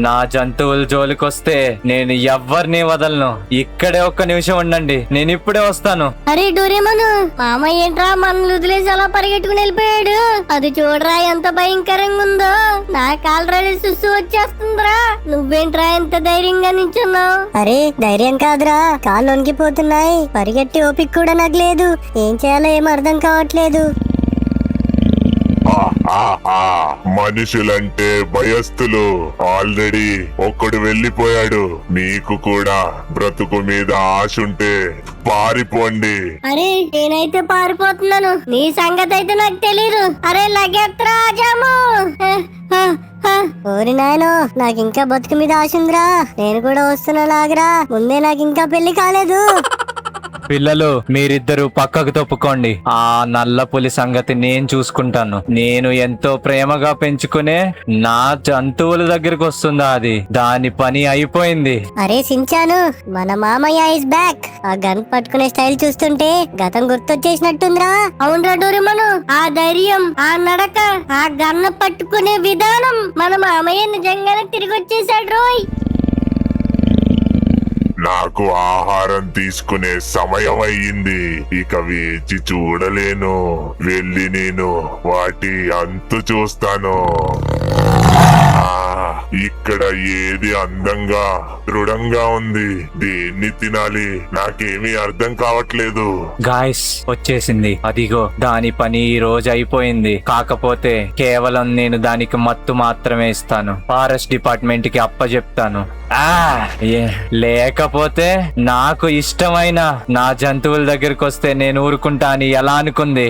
నా జంతువుల జోలికొస్తే నేను ఎవ్వరిని వదలను. ఇక్కడే ఒక్క నిమిషం ఉండండి, నేను ఇప్పుడే వస్తాను. అరే డోరేమోను, మామయ్య ఏంట్రా మనల్ని వదిలేసి అలా పరిగెట్టుకుని వెళ్ళిపోయాడు? అది చూడరా ఎంత భయంకరంగా ఉందో. నాకు ఆల్రెడీ సుస్సు వచ్చేస్తుందిరా. నువ్వేంట్రా ఎంత ధైర్యంగా నించున్నావు? అరే ధైర్యం కాదురా, కాళ్ళు వణికిపోతున్నాయి. పరిగెట్టి ఓపిక కూడా నాకు లేదు. ఏం చేయాలో ఏం అర్థం కావట్లేదు. మనుషులంటే భయస్థులు. ఆల్రెడీ ఒక్కడు వెళ్ళిపోయాడు. మీకు కూడా బ్రతుకు మీద ఆశ ఉంటే పారిపోండి. అరే నేనైతే పారిపోతున్నాను, నీ సంగతి అయితే నాకు తెలీదు. అరే లగెత్రా జాము. ఓరి నాయనో, నాకు ఇంకా బతుకు మీద ఆశ ఉందిరా. నేను కూడా వస్తున్నా, లాగరా. ముందే నాకు ఇంకా పెళ్లి కాలేదు. పిల్లలు మీరిద్దరు పక్కకు తప్పుకోండి. ఆ నల్ల పులి సంగతి నేను చూసుకుంటాను. నేను ఎంతో ప్రేమగా పెంచుకునే నా జంతువుల దగ్గరికి వస్తుందా అది? దాని పని అయిపోయింది. అరే సించాను, మన మామయ్య ఇస్ బ్యాక్. ఆ గన్ పట్టుకునే స్టైల్ చూస్తుంటే గతం గుర్తొచ్చేసినట్టుందిరా. అవునరా డోరేమోను, ఆ ధైర్యం, ఆ నడక, ఆ గన్ను పట్టుకునే విధానం, మన మామయ్య నిజంగానే తిరిగి వచ్చేసాడు రోయ్. నాకు ఆహారం తీసుకునే సమయం అయ్యింది. ఇక వేచి చూడలేను. వెళ్ళి నేను వాటి అంతు చూస్తాను. ఇక్కడ ఏది అందంగా దృఢంగా ఉంది, దేన్ని తినాలి నాకేమీ అర్థం కావట్లేదు. గాయస్ వచ్చేసింది, అదిగో దాని పని ఈ రోజు అయిపోయింది. కాకపోతే కేవలం నేను దానికి మత్తు మాత్రమే ఇస్తాను. ఫారెస్ట్ డిపార్ట్మెంట్ కి అప్పచెప్తాను. లేకపోతే నాకు ఇష్టమైన నా జంతువుల దగ్గరికి వస్తే నేను ఊరుకుంటా అని ఎలా అనుకుంది?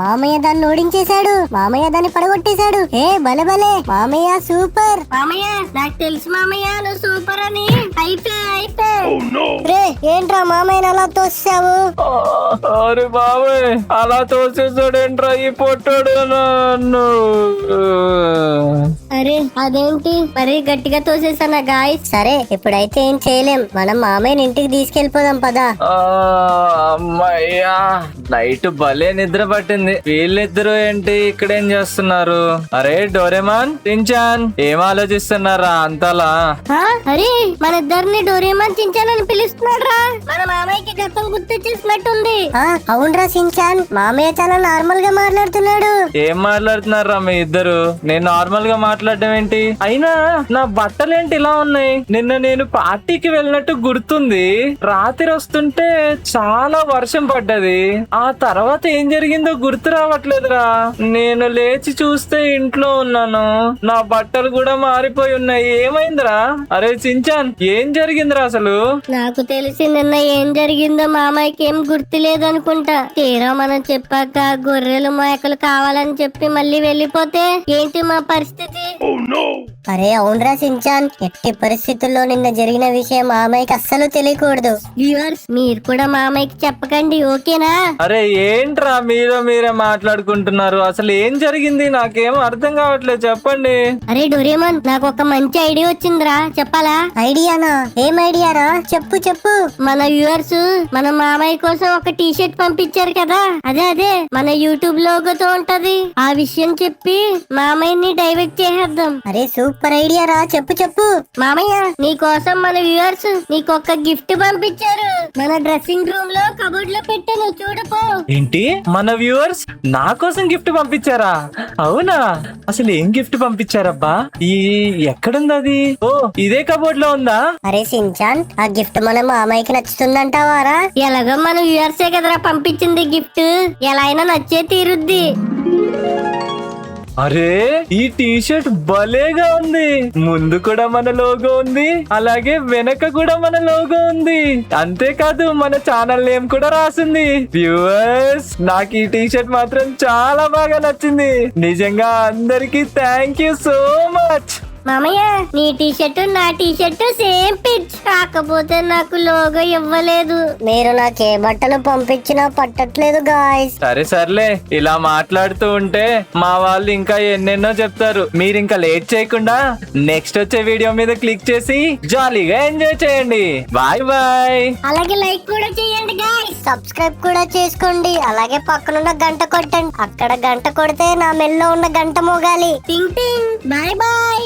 మామయ్య దాన్ని ఓడించేశాడు, మామయ్య దాన్ని పడగొట్టేశాడు. భలే భలే మామయ్య, సూపర్ మామయ్య. నాకు తెలుసు మామయ్య నువ్వు సూపర్ అని. రే ఏంట్రా మామయ్యని అలా తోసావు? అరే బాబాయ్, అలా తోసేసాడేంట్రా ఈ పొట్టాడు నన్ను. అరే అదేంటి మరి గట్టిగా తోసేసానా గాయస్? సరే ఇప్పుడైతే ఏం చేయలేం, మనం మామయ్యని ఇంటికి తీసుకెళ్లిపోదాం పదా. అమ్మయ్యా, నైట్ భలే నిద్ర పట్టింది. వీళ్ళిద్దరు ఏంటి ఇక్కడేం చేస్తున్నారు? అరే డోరేమాన్, చించాన్ ఏం ఆలోచిస్తున్నారా అంతలా? అరే మన ఇద్దరిని డోరేమాన్ చించాన్ అని పిలుస్తున్నాడు రా. మన మామయ్యకి గతం గుర్తొచ్చేసినట్టుంది. అవునరా చించాన్, మామయ్య చాలా నార్మల్ గా మాట్లాడుతున్నాడు. ఏం మాట్లాడుతున్నారా మీ ఇద్దరు? నేను నార్మల్ గా మాట్లాడడం ఏంటి? అయినా నా బట్టలేంటి ఇలా ఉన్నాయి? నిన్న నేను పార్టీకి వెళ్ళినట్టు గుర్తుంది. రాత్రి వస్తుంటే చాలా వర్షం పడ్డది. ఆ తర్వాత ఏం జరిగిందో గుర్తు రావట్లేదురా. నేను లేచి చూస్తే ఇంట్లో ఉన్నాను, నా బట్టలు కూడా మారిపోయి ఉన్నాయి. ఏమైందిరా? అరే చించాన్, ఏం జరిగిందిరా అసలు? నాకు తెలిసి నిన్న ఏం జరిగిందో మామయ్యకి ఏం గుర్తు లేదనుకుంటా. తీరా మనం చెప్పాక గొర్రెలు మేకలు కావాలని చెప్పి మళ్ళీ వెళ్ళిపోతే ఏంటి మా పరిస్థితి? అరే అవునరా సించాన్, ఎట్టి పరిస్థితుల్లో నిన్న జరిగిన విషయం మామయ్యకి అస్సలు తెలియకూడదు. వ్యూవర్స్ మీరు కూడా మామయ్యకి చెప్పకండి, ఓకేనా? అరే ఏంట్రా మీరే మాట్లాడుకుంటున్నారు? అసలు ఏం జరిగింది? నాకేం అర్థం కావట్లేదు, చెప్పండి. అరే డోరేమోన్, నాకు ఒక మంచి ఐడియా వచ్చిందిరా, చెప్పాలా? ఐడియానా? ఏం ఐడియారా? చెప్పు చెప్పు. మన వ్యూవర్స్ మన మామయ్య కోసం ఒక టీ షర్ట్ పంపించారు కదా, అదే మన యూట్యూబ్ లోగోతో ఉంటది. ఆ విషయం చెప్పి మామయ్యని డైవర్ట్ చేసేద్దాం. అరే సూపర్ ఐడియా రా, చెప్పు చెప్పు. మామయ్య నీ కోసం మన వ్యూవర్స్ నీకొక గిఫ్ట్ పంపించారు. మన డ్రెస్సింగ్ రూమ్ లో కబోర్డ్ లో పెట్టాను, చూడపో. ఏంటి, మన వ్యూవర్స్ నా కోసం గిఫ్ట్ పంపించారా? అవునా? అసలు ఏం గిఫ్ట్ పంపించారబ్బా? ఎక్కడుంది అది? ఓ ఇదే కబోర్డ్ లో ఉందా? అరే సించాన్, ఆ గిఫ్ట్ మన మామయ్యకి నచ్చుతుందంటావారా? ఎలాగో మన వ్యూవర్సే కదరా పంపించింది గిఫ్ట్, ఎలా అయినా నచ్చే తీరుద్ది. అరే ఈ టీ షర్ట్ భలేగా ఉంది. ముందు కూడా మన లోగో ఉంది, అలాగే వెనక కూడా మన లోగో ఉంది. అంతేకాదు మన ఛానల్ నేమ్ కూడా రాసింది. వ్యూవర్స్, నాకు ఈ టీ షర్ట్ మాత్రం చాలా బాగా నచ్చింది. నిజంగా అందరికి థ్యాంక్ యూ సో మచ్. మామయ్య నీ టీ షర్టు నా టీ షర్టు సేమ్ పిచ్, కాకపోతే నాకు లోగో ఇవ్వలేదు. మీరు నాకే బట్టలు పంపించినా పట్టట్లేదు గాయ్స్. సర్లే, ఇలా మాట్లాడుతూ ఉంటే మా వాళ్ళు ఇంకా ఎన్నెన్నో చెప్తారు. మీరు ఇంకా లేట్ చేయకుండా నెక్స్ట్ వచ్చే వీడియో మీద క్లిక్ చేసి జాలీగా ఎంజాయ్ చేయండి. Bye bye. అలాగే లైక్ కూడా చేయండి గాయ్స్, సబ్స్క్రైబ్ కూడా చేసుకోండి. అలాగే పక్కనున్న గంట కొట్టండి, అక్కడ గంట కొడితే నా మెల్లో ఉన్న గంట మోగాలి. టింగ్ టింగ్. Bye bye.